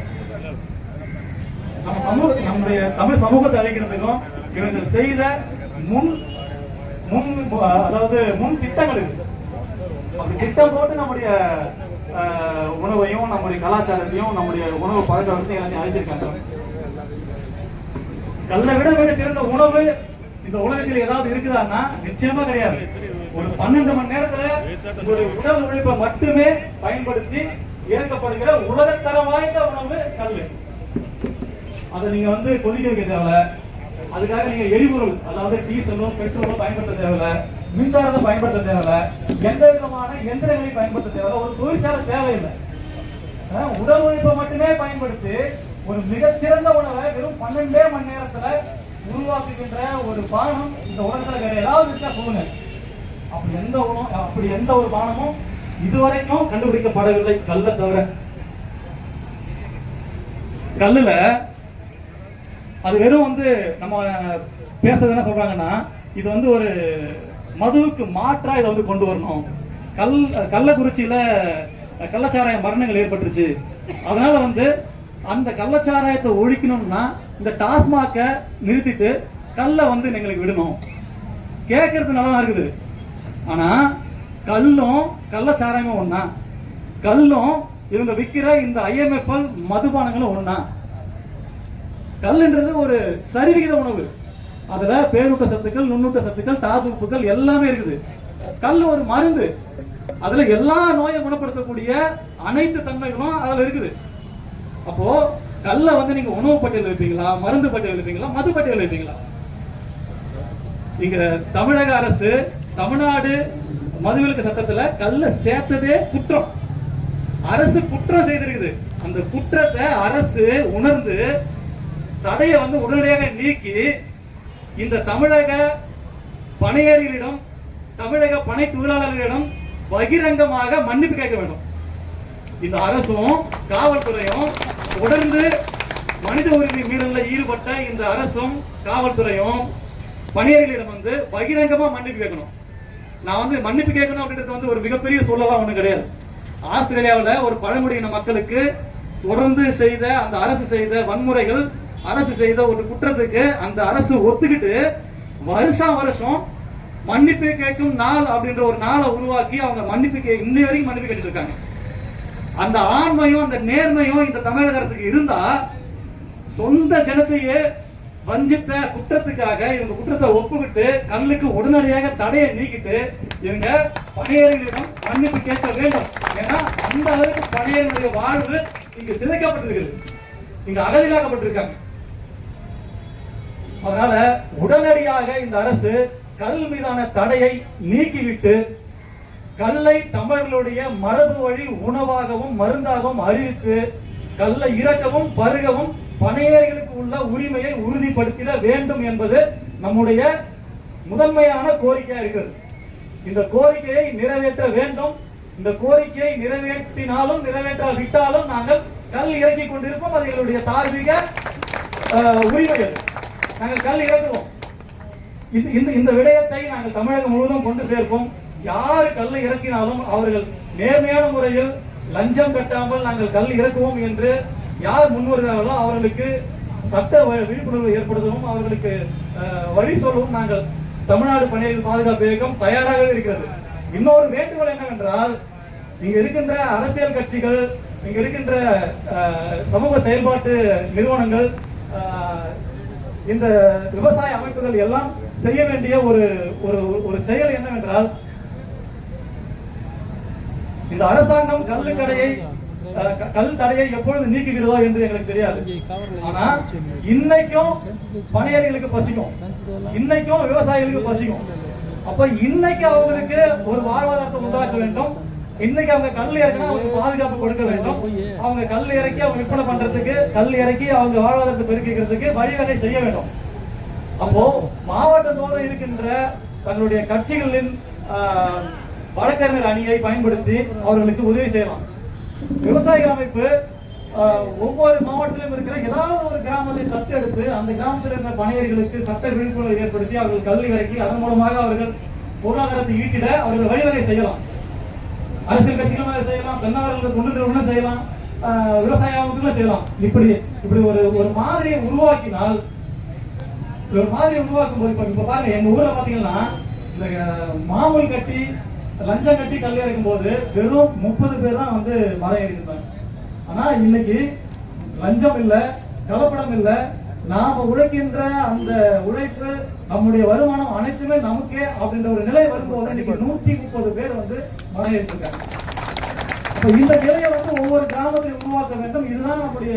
S4: நம்முடைய தமிழ் சமூகத்தை அழிக்கிறதுக்கும் இவர்கள் செய்த முன் திட்டங்கள் இருக்கு. அப்படி திட்டம் போட்டு நம்முடைய உணவையும் நம்முடைய கலாச்சாரத்தையும் நம்முடைய உணவு பழக்கத்தையும் எல்லாத்தையும் அழிச்சிருக்காங்க. கல்லை விட சிறந்த உணவு இந்த உலகத்தில் ஏதாவது இருக்குதான்னா நிச்சயமா கிடையாது. ஒரு 12 மணி நேரத்துல ஒரு உடல் உழைப்பை மட்டுமே பயன்படுத்தி இயக்கப்படுகிற உலகத்தரம் வாய்ந்த உணவு கல். அதை நீங்க வந்து கொதிக்க வைக்க தேவையில்ல. அதுக்காக நீங்க எரிபொருள், அதாவது டீசலோ பெட்ரோலோ பயன்படுத்த தேவையில்ல, மின்சாரத்தை பயன்படுத்த தேவையில்ல, எந்த விதமான எந்திரங்களையும் பயன்படுத்த தேவையில்ல, ஒரு தொழிற்சாலை தேவையில்லை. உடல் உழைப்பை மட்டுமே பயன்படுத்தி ஒரு மிகச்சிறந்த உணவை வெறும் 12 மணி நேரத்துல உருவாக்குகின்ற ஒரு பானம் இந்த உலகத்துல வேற ஏதாவது இருக்கா சொல்லுங்க. அப்படி எந்த ஒரு பானமும் இதுவரைக்கும் கண்டுபிடிக்கப்படவில்லை கல்லை தவிர. கல்லுல அது வெறும் வந்து நம்ம பேசுறது என்ன சொல்றாங்கன்னா இது வந்து ஒரு மதுவுக்கு மாற்றா இதை வந்து கொண்டு வரணும். கள்ளக்குறிச்சியில கள்ளச்சாராய மரணங்கள் ஏற்பட்டுருச்சு, அதனால வந்து அந்த கள்ளச்சாராயத்தை ஒழிக்கணும்னா இந்த டாஸ்மாக நிறுத்திட்டு கல்லை வந்து எங்களுக்கு விடணும். கேட்கறது நல்லா இருக்குது. ஆனா கல்லும் கள்ளச்சாராயமும் ஒண்ணா? கல்லும் இவங்க விற்கிற இந்த IMFL மதுபானங்களும் ஒண்ணா? கல்லுன்றது ஒரு சரிவிகித உணவு. அதுல பேரூட்ட சத்துக்கள், நுண்ணூட்ட சத்துக்கள், தாது உப்புகள் எல்லாமே இருக்குது. கல் ஒரு மருந்து. அதுல எல்லா நோயை குணப்படுத்தக்கூடிய அனைத்து தன்மைகளும் அதுல இருக்குது. அப்போ கல்லை வந்து நீங்க உணவு பட்டியல் வைப்பீங்களா, மருந்து பட்டியல் வைப்பீங்களா, மது பட்டியல் வைப்பீங்களா? இங்க தமிழக அரசு தமிழ்நாடு மதுவிலக்கு சட்டத்துல கல்லை சேர்த்ததே குற்றம். அரசு குற்றம் செய்திருக்குது. அந்த குற்றத்தை அரசு உணர்ந்து தடையை வந்து உடனடியாக நீக்கி இந்த தமிழக பணியாளர்களிடம், தமிழக பணி தொழிலாளர்களிடம் பகிரங்கமாக மன்னிப்பு கேட்க வேண்டும். இந்த அரசும் காவல்துறையும் தொடர்ந்து மனித உரிமை மீறலில் ஈடுபட்ட இந்த அரசும் காவல்துறையும் பணியாளர்களிடம் வந்து பகிரங்கமா மன்னிப்பு கேட்கணும். நான் வந்து மன்னிப்பு கேட்கணும் அப்படின்றது வந்து ஒரு மிகப்பெரிய சூழலாம் ஒண்ணு கிடையாது. ஆஸ்திரேலியாவில் ஒரு பழங்குடியின மக்களுக்கு தொடர்ந்து செய்த அந்த அரசு செய்த வன்முறைகள், அரசு செய்த ஒரு குற்றத்துக்கு அந்த அரசு ஒத்துக்கிட்டு வருஷம் மன்னிப்பு கேட்கும் நாள் அப்படின்ற ஒரு நாளை உருவாக்கி அவங்க மன்னிப்பு இன்னை வரைக்கும் மன்னிப்பு கேட்டு இருக்காங்க. அந்த ஆண்மையும் அந்த நேர்மையும் இந்த தமிழக அரசுக்கு இருந்தா சொந்த ஜனத்தையே வஞ்சித்த குற்றத்துக்காக இவங்க குற்றத்தை ஒப்புக்கிட்டு கல்லுக்கு உடனடியாக தடையை நீக்கிட்டு இவங்க பணியாளர்களிடம் மன்னிப்பு கேட்க வேண்டும். ஏன்னா அந்த அளவுக்கு பணியாளர்களுடைய வாழ்வு இங்கு சிதைக்கப்பட்டிருக்கிறது, இங்க அகதிலாக்கப்பட்டிருக்காங்க. அதனால உடனடியாக இந்த அரசு கல் மீதான தடையை நீக்கிவிட்டு கல்லை தமிழர்களுடைய மரபு வழி உணவாகவும் மருந்தாகவும் அறிவித்து கல்லை இறக்கவும் பருகவும் பனையேறிகளுக்கு உள்ள உரிமையை உறுதிப்படுத்திட வேண்டும் என்பது நம்முடைய முதன்மையான கோரிக்கையா இருக்கிறது. இந்த கோரிக்கையை நிறைவேற்ற வேண்டும். இந்த கோரிக்கையை நிறைவேற்றினாலும் நிறைவேற்றாவிட்டாலும் நாங்கள் கல் இறக்கி கொண்டிருப்போம். அது எங்களுடைய தார்மீக உரிமைகள். நாங்கள் கல் இறக்குவோம். இந்த விடயத்தை நாங்கள் தமிழகம் முழுவதும் கொண்டு சேர்ப்போம். யாரு கல் இறக்கினாலும் அவர்கள் நேர்மையான முறையில் லஞ்சம் கட்டாமல் நாங்கள் கல் இறக்குவோம் என்று யார் முன்வருகிறார்களோ அவர்களுக்கு சட்ட விழிப்புணர்வு ஏற்படுத்தவும் அவர்களுக்கு வழி சொல்லவும் நாங்கள் தமிழ்நாடு பணியாளர் பாதுகாப்பு இயக்கம் தயாராக இருக்கிறது. இன்னொரு வேண்டுகோள் என்னவென்றால், இங்க இருக்கின்ற அரசியல் கட்சிகள், இங்க இருக்கின்ற சமூக செயல்பாட்டு நிறுவனங்கள், இந்த விவசாய அமைப்புகள் எல்லாம் செய்ய வேண்டிய ஒரு செயல் என்னவென்றால், இந்த அரசாங்கம் கல் தடையை எப்பொழுது நீக்குகிறதோ என்று எங்களுக்கு தெரியாது. ஆனா இன்னைக்கும் பணியாளர்களுக்கு பசிக்கும், இன்னைக்கும் விவசாயிகளுக்கு பசிக்கும். அப்ப இன்னைக்கு அவங்களுக்கு ஒரு வாழ்வாதாரத்தை உண்டாக்க வேண்டும். இன்னைக்கு அவங்க கல் இறக்கினா அவங்களுக்கு பாதுகாப்பு கொடுக்க வேண்டும். அவங்க கல் இறக்கி அவங்க விற்பனை பண்றதுக்கு, கல் இறக்கி அவங்க வாழ்வாதாரத்தை பெருக்கிறதுக்கு வழிவகை செய்ய வேண்டும். அப்போ மாவட்டத்தோடு இருக்கின்ற தங்களுடைய கட்சிகளின் வழக்கறிஞர் அணியை பயன்படுத்தி அவர்களுக்கு உதவி செய்யலாம். விவசாயிகள் அமைப்பு ஒவ்வொரு மாவட்டத்திலும் இருக்கிற ஏதாவது ஒரு கிராமத்தை தத்தெடுத்து அந்த கிராமத்தில் இருக்கிற பணியாளர்களுக்கு சட்ட விழிப்புணர்வு ஏற்படுத்தி அவர்கள் கல்வி இறக்கி அதன் மூலமாக அவர்கள் பொருளாதாரத்தை ஈட்டிட அவர்கள் வழிவகை செய்யலாம். அரசியல் கட்சிகளும் செய்யலாம், தன்னார்வலர்கள் தொண்டு செய்யலாம், விவசாய அமைப்புகளும் செய்யலாம். இப்படி ஒரு மாதிரியை உருவாக்கினால், ஒரு மாதிரியை உருவாக்கும் போது இப்ப பாருங்க, எங்க ஊர்ல பாத்தீங்கன்னா இந்த மாமூல் கட்டி லஞ்சம் கட்டி கல் இறக்கும் போது வெறும் 30 பேர் தான் வந்து மரம் ஏறிருந்தாங்க. ஆனா இன்னைக்கு லஞ்சம் இல்ல, கலப்படம் இல்ல, நாம உழைக்கின்ற அந்த உழைப்பு, நம்முடைய வருமானம் அனைத்துமே நமக்கே அப்படின்ற ஒரு நிலை வரும்போது இன்னைக்கு 130 பேர் வந்து மரம் ஏறிருக்காங்க. அப்ப இந்த நிலையை வந்து ஒவ்வொரு கிராமத்திலும் உருவாக்க வேண்டும். இதுதான் நம்முடைய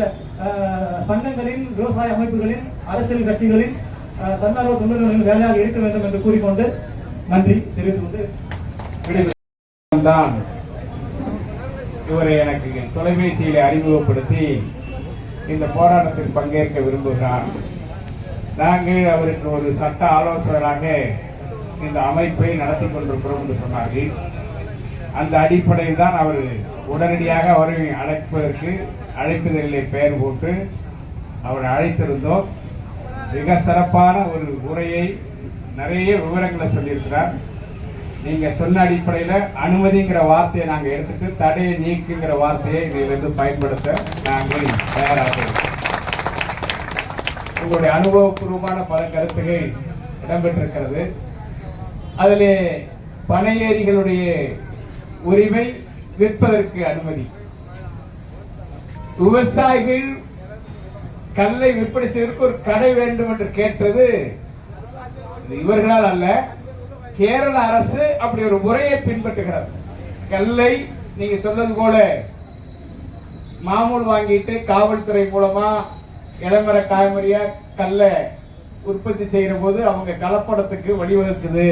S4: சங்கங்களின், விவசாய அமைப்புகளின், அரசியல் கட்சிகளின், தன்னார்வ தொண்டர்களின் வேலையாக இருக்க வேண்டும் என்று கூறிக்கொண்டு நன்றி தெரிவித்துக் கொண்டு
S5: தான் இவரை எனக்கு தொலைபேசியில் அறிமுகப்படுத்தி இந்த போராட்டத்தில் பங்கேற்க விரும்புகிறார். நாங்கள் அவருக்கு ஒரு சட்ட ஆலோசகராக இந்த அமைப்பை நடத்தி கொண்டிருக்கிறோம் என்று சொன்னார்கள். அந்த அடிப்படையில் தான் அவர் உடனடியாக அவரை அழைப்பதிலே பெயர் போட்டு அவரை அழைத்திருந்தோம். மிக சிறப்பான ஒரு உரையை, நிறைய விவரங்களை சொல்லியிருக்கிறார். நீங்க சொன்ன அடிப்படையில அனுமதிங்கிற வார்த்தையை நாங்க எடுத்துட்டு தடையை நீக்குங்கிற வார்த்தையை இதிலிருந்து பயன்படுத்த நாங்கள் தயாராக இருக்கிறோம். உங்களுடைய அனுபவபூர்வமான பல கருத்துகள் இடம்பெற்றிருக்கிறது. அதிலே பனையேறிகளுடைய உரிமை, விற்பதற்கு அனுமதி, விவசாயிகள் கல்லை விற்பனை செய்வதற்கு ஒரு கடை வேண்டும் என்று கேட்டது இவர்களால் அல்ல, கேரள அரசு அப்படி ஒரு முறையை பின்பற்றுகிறது. கல்லை நீங்க சொன்னது போல மாமூல் வாங்கிட்டு காவல்துறை மூலமா இளமர காய்மறியா கல்ல உற்பத்தி செய்யற போது அவங்க கலப்படத்துக்கு வழிவகுக்குது.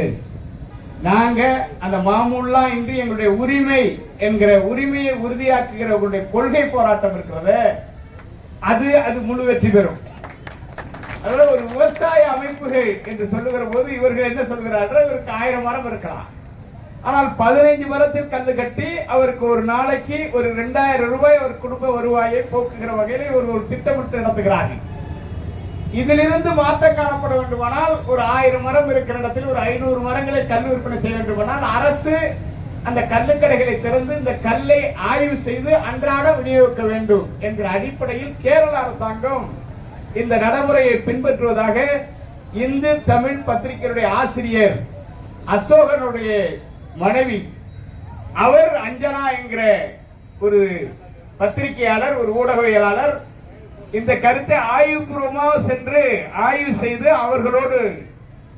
S5: நாங்க அந்த மாமூல்லாம் இன்று எங்களுடைய உரிமை என்கிற உரிமையை உறுதியாக்குகிற உங்களுடைய கொள்கை போராட்டம் இருக்கிறது, அது முழு வெற்றி பெறும். அதனால ஒரு விவசாய அமைப்புகள் என்று சொல்லுகிற போது இவர்கள் என்ன சொல்கிறார்கள், இவருக்கு 1000 மரம் இருக்கலாம், ஆனால் 15 மரத்தில் கல்லு கட்டி அவருக்கு ஒரு நாளைக்கு ஒரு 2000 ரூபாய் ஒரு குடும்ப வருவாயை போக்குகிற வகையில் ஒரு திட்டமிட்டு நடத்துகிறார்கள். இதிலிருந்து மாற்றம் காணப்பட வேண்டுமானால் ஒரு 1000 மரம் இருக்கிற இடத்தில் ஒரு 500 மரங்களை கல் விற்பனை செய்ய வேண்டுமானால் அரசு அந்த கல்லுக்கடைகளை திறந்து இந்த கல்லை ஆய்வு செய்து அன்றாட விநியோகிக்க வேண்டும் என்கிற அடிப்படையில் கேரள அரசாங்கம் இந்த நடைமுறையை பின்பற்றுவதாக இந்து தமிழ் பத்திரிகையுடைய ஆசிரியர் அசோகனுடைய மனைவி, அவர் அஞ்சனா என்கிற ஒரு பத்திரிகையாளர், ஒரு ஊடகவியலாளர், இந்த கருத்தை ஆய்வுபூர்வமாக சென்று ஆய்வு செய்து அவர்களோடு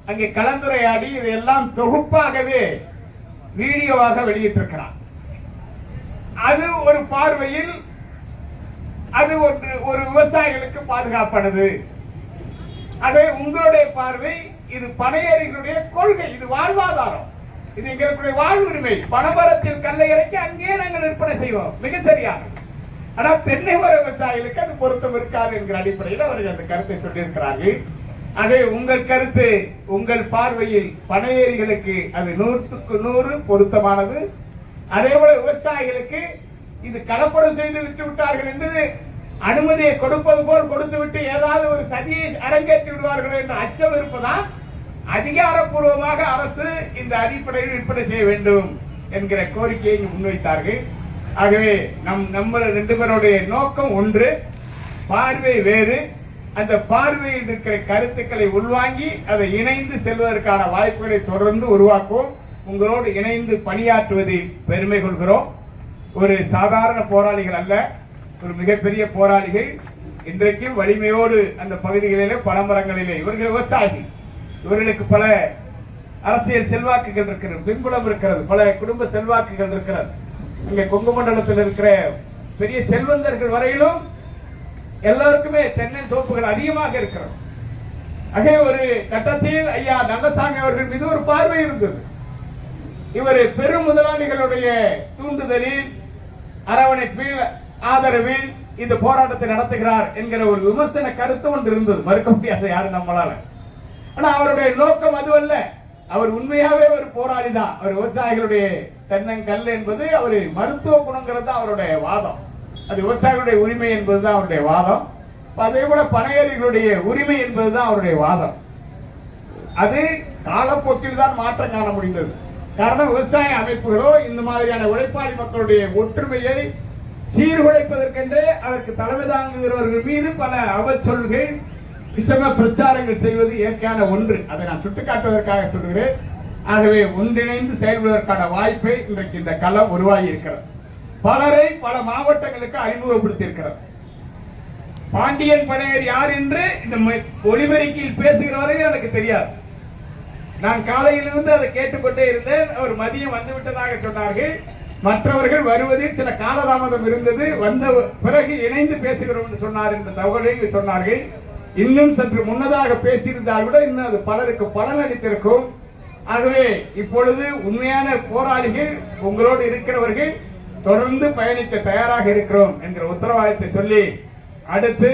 S5: அங்கே கலந்துரையாடி இதெல்லாம் தொகுப்பாகவே வீடியோவாக வெளியிட்டிருக்கிறார். அது ஒரு பார்வையில் அது ஒரு விவசாயிகளுக்கு பாதுகாப்பானது. அது உங்களுடைய பார்வை, இது பனையேறிகளுடைய கொள்கை, இது வாழ்வாதாரம், இது எங்களுடைய வாழ்வுரிமை. பனைமரத்தில் கல்லை இறக்கி அங்கே நாங்கள் விற்பனை செய்வோம், மிக சரியாக. ஆனா தென்னை மர விவசாயிகளுக்கு அது பொருத்தம் இருக்காது என்கிற அடிப்படையில் அவர்கள் அந்த கருத்தை சொல்லியிருக்கிறார்கள். அதே உங்கள் கருத்து, உங்கள் பார்வையில் பனையேறிகளுக்கு அது 100க்கு 100 பொருத்தமானது. அதே போல விவசாயிகளுக்கு இது கலப்படம் செய்து விட்டு விட்டார்கள் என்று அனுமதியை கொடுப்பது போல் கொடுத்துவிட்டு ஏதாவது ஒரு சதியை அரங்கேற்றி விடுவார்கள் என்ற அச்சம் இருப்பதால் அதிகாரப்பூர்வமாக அரசு இந்த அடிப்படையில் விற்பனை செய்ய வேண்டும் என்கிற கோரிக்கையை முன்வைத்தார்கள். ஆகவே நம்ம 2 பேருடைய நோக்கம் ஒன்று, பார்வை வேறு. அந்த பார்வையில் இருக்கிற கருத்துக்களை உள்வாங்கி அதை இணைந்து செல்வதற்கான வாய்ப்புகளை தொடர்ந்து உருவாக்குவோம். உங்களோடு இணைந்து பணியாற்றுவதில் பெருமை கொள்கிறோம். ஒரு சாதாரண போராளிகள் அல்ல, ஒரு மிகப்பெரிய போராளிகள். இன்றைக்கும் வலிமையோடு அந்த பகுதிகளிலே பனைமரங்களிலே இவர்கள் விவசாயிகள், இவர்களுக்கு பல அரசியல் செல்வாக்குகள் இருக்கிறது, பின்புலம் இருக்கிறது, பல குடும்ப செல்வாக்குகள் இருக்கிறது. இங்கே கொங்கு மண்டலத்தில் இருக்கிற பெரிய செல்வந்தர்கள் வரையிலும் எல்லாருக்குமே தென்னன் தோப்புகள் அதிகமாக இருக்கிறது. அதே ஒரு கட்டத்தில் ஐயா நல்லசாமி அவர்கள் மீது ஒரு பார்வை இருந்தது. இவர் பெரும் முதலாளிகளுடைய தூண்டுதலில், அரவணைப்பில், ஆதரவில் இந்த போராட்டத்தை நடத்துகிறார் என்கிற ஒரு விமர்சன கருத்து ஒன்று இருந்தது, மறுக்க முடியாது யாரும் நம்மளால. ஆனா அவருடைய நோக்கம் அதுவல்ல. அவர் உண்மையாவே ஒரு போராளி தான். அவர் விவசாயிகளுடைய தென்னங்கல் என்பது அவர் மருத்துவ குணங்கிறது தான் அவருடைய வாதம். அது விவசாயிகளுடைய உரிமை என்பதுதான் அவருடைய வாதம். அதே போல பனையேறிகளுடைய உரிமை என்பதுதான் அவருடைய வாதம். அது காலப்போக்கில் தான் மாற்றம் காண முடிந்தது. காரணம், விவசாய அமைப்புகளோ இந்த மாதிரியான உழைப்பாளி மக்களுடைய ஒற்றுமையை சீர்குலைப்பதற்கென்றே அதற்கு தலைமை தாங்குகிறவர்கள் மீது பல அவச்சொல்கள், விஷம பிரச்சாரங்கள் செய்வது இயற்கையான ஒன்று. அதை நான் சுட்டிக்காட்டுவதற்காக சொல்கிறேன். ஆகவே ஒன்றிணைந்து செயல்படுவதற்கான வாய்ப்பை இன்றைக்கு இந்த களம் உருவாகி இருக்கிறது. பலரை பல மாவட்டங்களுக்கு அறிமுகப்படுத்தி இருக்கிறது. பாண்டியன் பனையேறி யார் என்று இந்த ஒளிபெருக்கியில் பேசுகிற வரையில் எனக்கு தெரியாது. நான் காலையிலிருந்து அதை கேட்டுக்கொண்டே இருந்தேன். அவர் மதியம் வந்துவிட்டதாக சொன்னார்கள். மற்றவர்கள் வருவதில் சில காலதாமதம் இருந்தது, வந்த பிறகு இணைந்து பேசுகிறோம் என்று சொன்னார் என்ற தகவலை சொன்னார்கள். இன்னும் சற்று முன்னதாக பேசியிருந்தால் கூட இன்னும் அது பலருக்கு பலன் அளித்திருக்கும். ஆகவே இப்பொழுது உண்மையான போராளிகள் உங்களோடு இருக்கிறவர்கள் தொடர்ந்து பயணிக்க தயாராக இருக்கிறோம் என்கிற உத்தரவாதத்தை சொல்லி, அடுத்து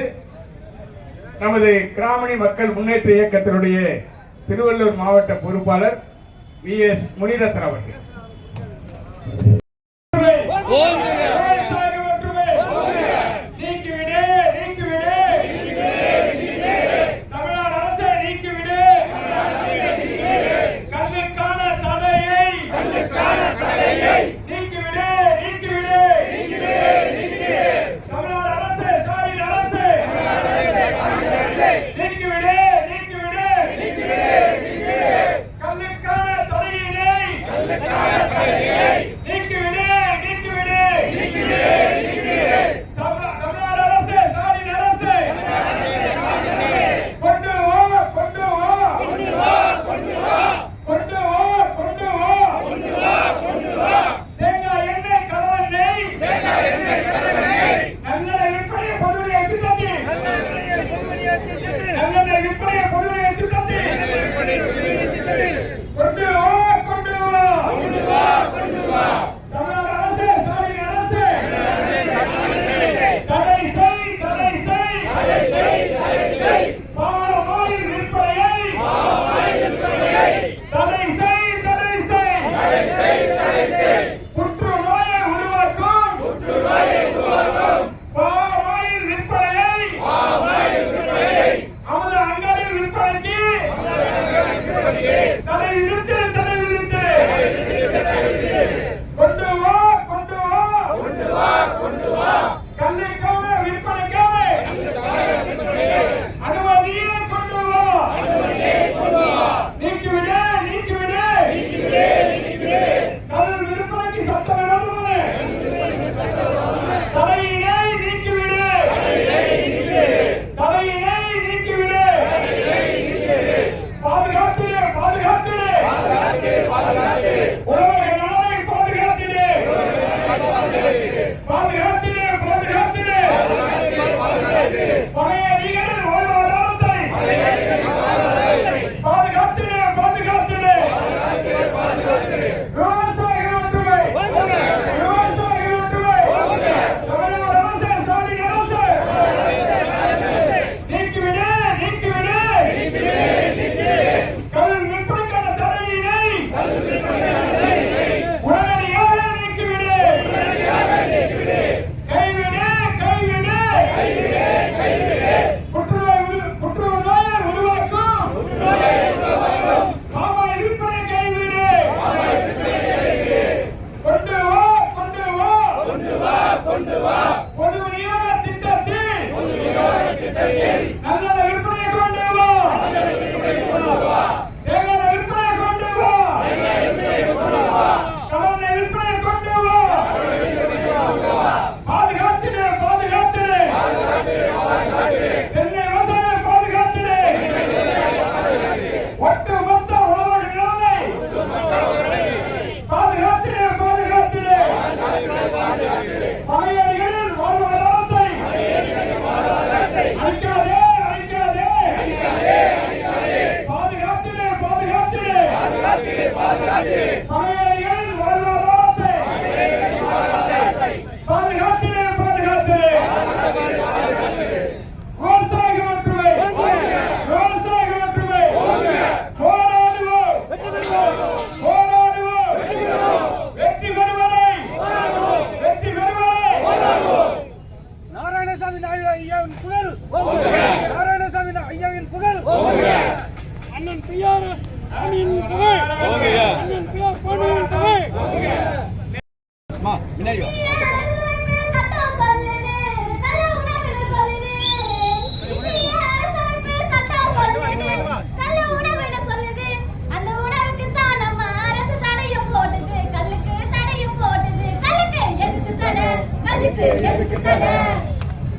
S5: நமது கிராமணி மக்கள் முன்னேற்ற இயக்கத்தினுடைய திருவள்ளூர் மாவட்ட பொறுப்பாளர் VS முனிரத்னம் அவர்கள்.
S2: பாதுகாத்து
S5: பனையேறிகளின் வாழ்வாதாரத்தை பாதுகாத்திலே விவசாயிகள் மட்டுமே போராடுவோம் வெற்றி பெறுவதை
S3: நாராயணசாமி ஐயாவின் புகழ் நாராயணசாமி ஐயாவின் புகழ் அண்ணன் பிஆர் அணியின் புகழ் அண்ணன் பிஆர் பாண்டியன் புகழ்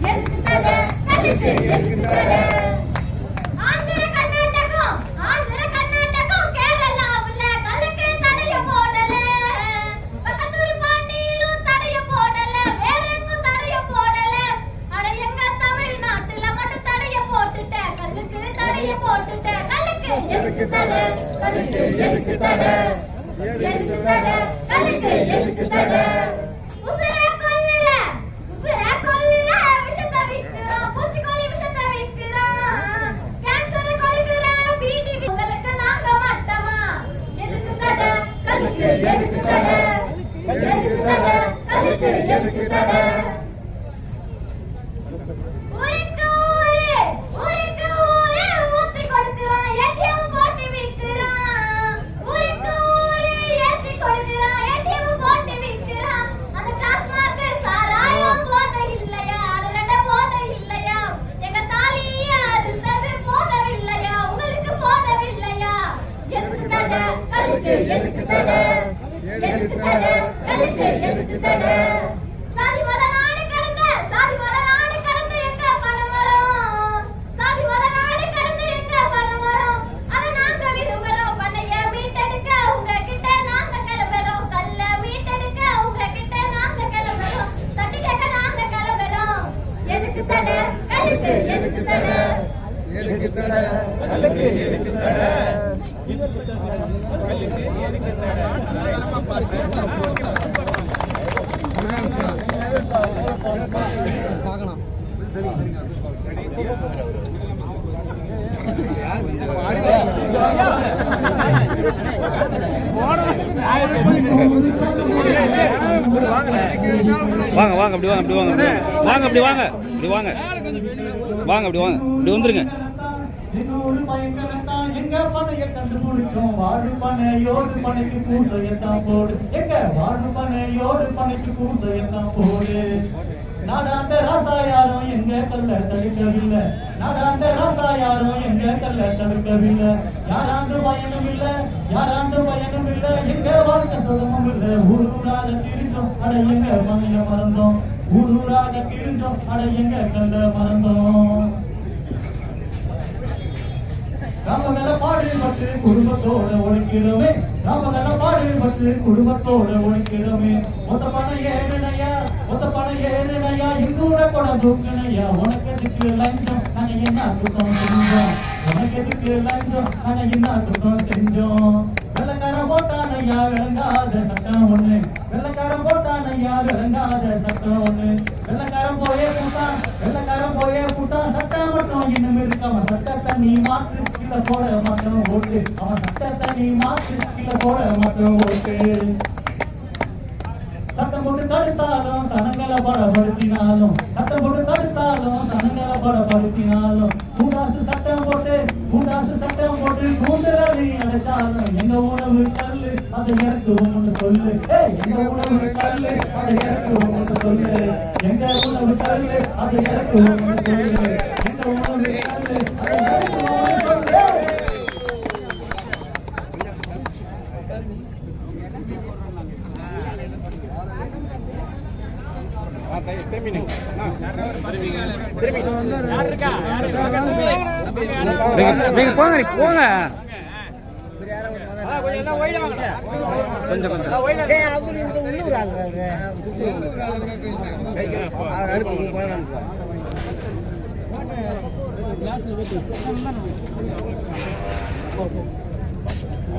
S6: எதுக்கு தடை ஆந்திர கர்நாடகம் கேரளாவுல கல்லுக்கு தடைய போடல பக்கத்தூர் பாண்டியிலும் தடைய போடல வேற எங்கும் தடைய போடல அட எங்க தமிழ்நாட்டுல மட்டும் தடைய போட்டுட்ட கல்லுக்கு தடைய போட்டுட்ட கல்லுக்கு எதுக்கு தடை கல்லுக்கு எதுக்கு தடை கல்லுக்கு எதுக்கு தடை எதுக்கு தடை ஊருக்கு ஊரே ஊத்தி கொடுக்குறான் ஏடிஎம் போட்டு விற்கிறான் ஊருக்கு ஊரே ஏத்தி கொடுக்குறான் ஏடிஎம் போட்டு விற்கிறான் அந்த டாஸ்மாக் சாராயம் போதை இல்லையா அடட போதை இல்லையா எங்க தாலியா இருந்தது போதவில்லையா உங்களுக்கு போதவில்லையா எதுக்கு தடை கல்லுக்கு எதுக்கு தடை எதுக்கு தடை சாதி மத நாடு கடந்து எங்க பணம் வரும் சாதி மத நாடு கடந்து எங்க பணம் வரும் அதை நாங்க விரும்புறோம் பண்ணைய மீட்டெடுக்க உங்ககிட்ட நாங்க கிளம்புறோம் கல்ல மீட்டெடுக்க உங்ககிட்ட நாங்க கிளம்புறோம் தட்டி கேட்க நாங்க கிளம்புறோம் எதுக்கு தடை கல்லுக்கு எதுக்கு தடை கல்லுக்கு எதுக்கு தடை
S7: வாங்க அப்படி வந்துருங்க.
S4: என்னோடு பயங்கரத்தான் எங்க பணைய கண்டுபிடிச்சோம் வாழு பனையோடு பனைக்கு பூசையத்தான் போடு எங்க வாழு பனையோடு பனைக்கு பூசையத்தான் போடு நாடாண்ட ராசா யாரும் எங்க கல்ல தடுக்கவில்லை நாடாண்ட ராசா யாரும் எங்க கல்ல தடுக்கவில்லை யாராண்டு பயனும் இல்ல எங்க வாழ்க்கை சுகமும் இல்ல ஊரூராக திரிஞ்சோம் அட எங்க பணைய மறந்தோம் ஊரூராக திரிஞ்சோம் அட எங்க கல்ல மறந்தோம் ராமநல பாடுபட்டு குடும்பத்தோட ஒழிக்கிறோமே மொத்த பணம் ஏறனையா எங்கூட பணம் தூக்கணையா உனக்கு எதுக்கு லஞ்சம் நாங்க என்ன குற்றம் செஞ்சோம் வெள்ளக்காரன் போட்டானையா விளங்காத சட்டம் ஒண்ணு வெள்ளக்காரன் போயே கூட்டான் சட்டம் மட்டும் இன்னும் இருக்கு அவன் சட்டத்தை நீ மாற்று இல்ல போட மாட்டோம் ஓட்டு சட்டம் போட்டு தடுத்தாலும் சனங்களை படப்படுத்தினாலும் கூண்டாசு சட்டம் போட்டு கூண்டுறவி அடைச்சாலும் எங்க உணவு கல்லு அதை இறக்குவோம்னு சொல்லு எங்க உணவு கல்லு அதை இறக்குவோம்னு சொல்லு எங்க உணவு கல்லு அதை இறக்குவோம்னு சொல்லு
S7: நீங்க போங்க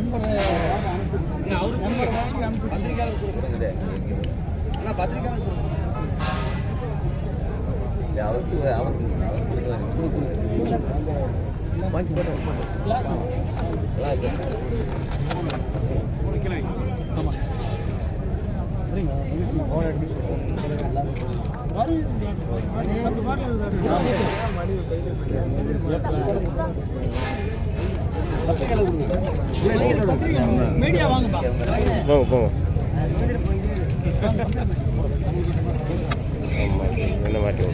S7: கொஞ்சம் மீடியா வாங்கப்பா போங்க என்ன மாட்டி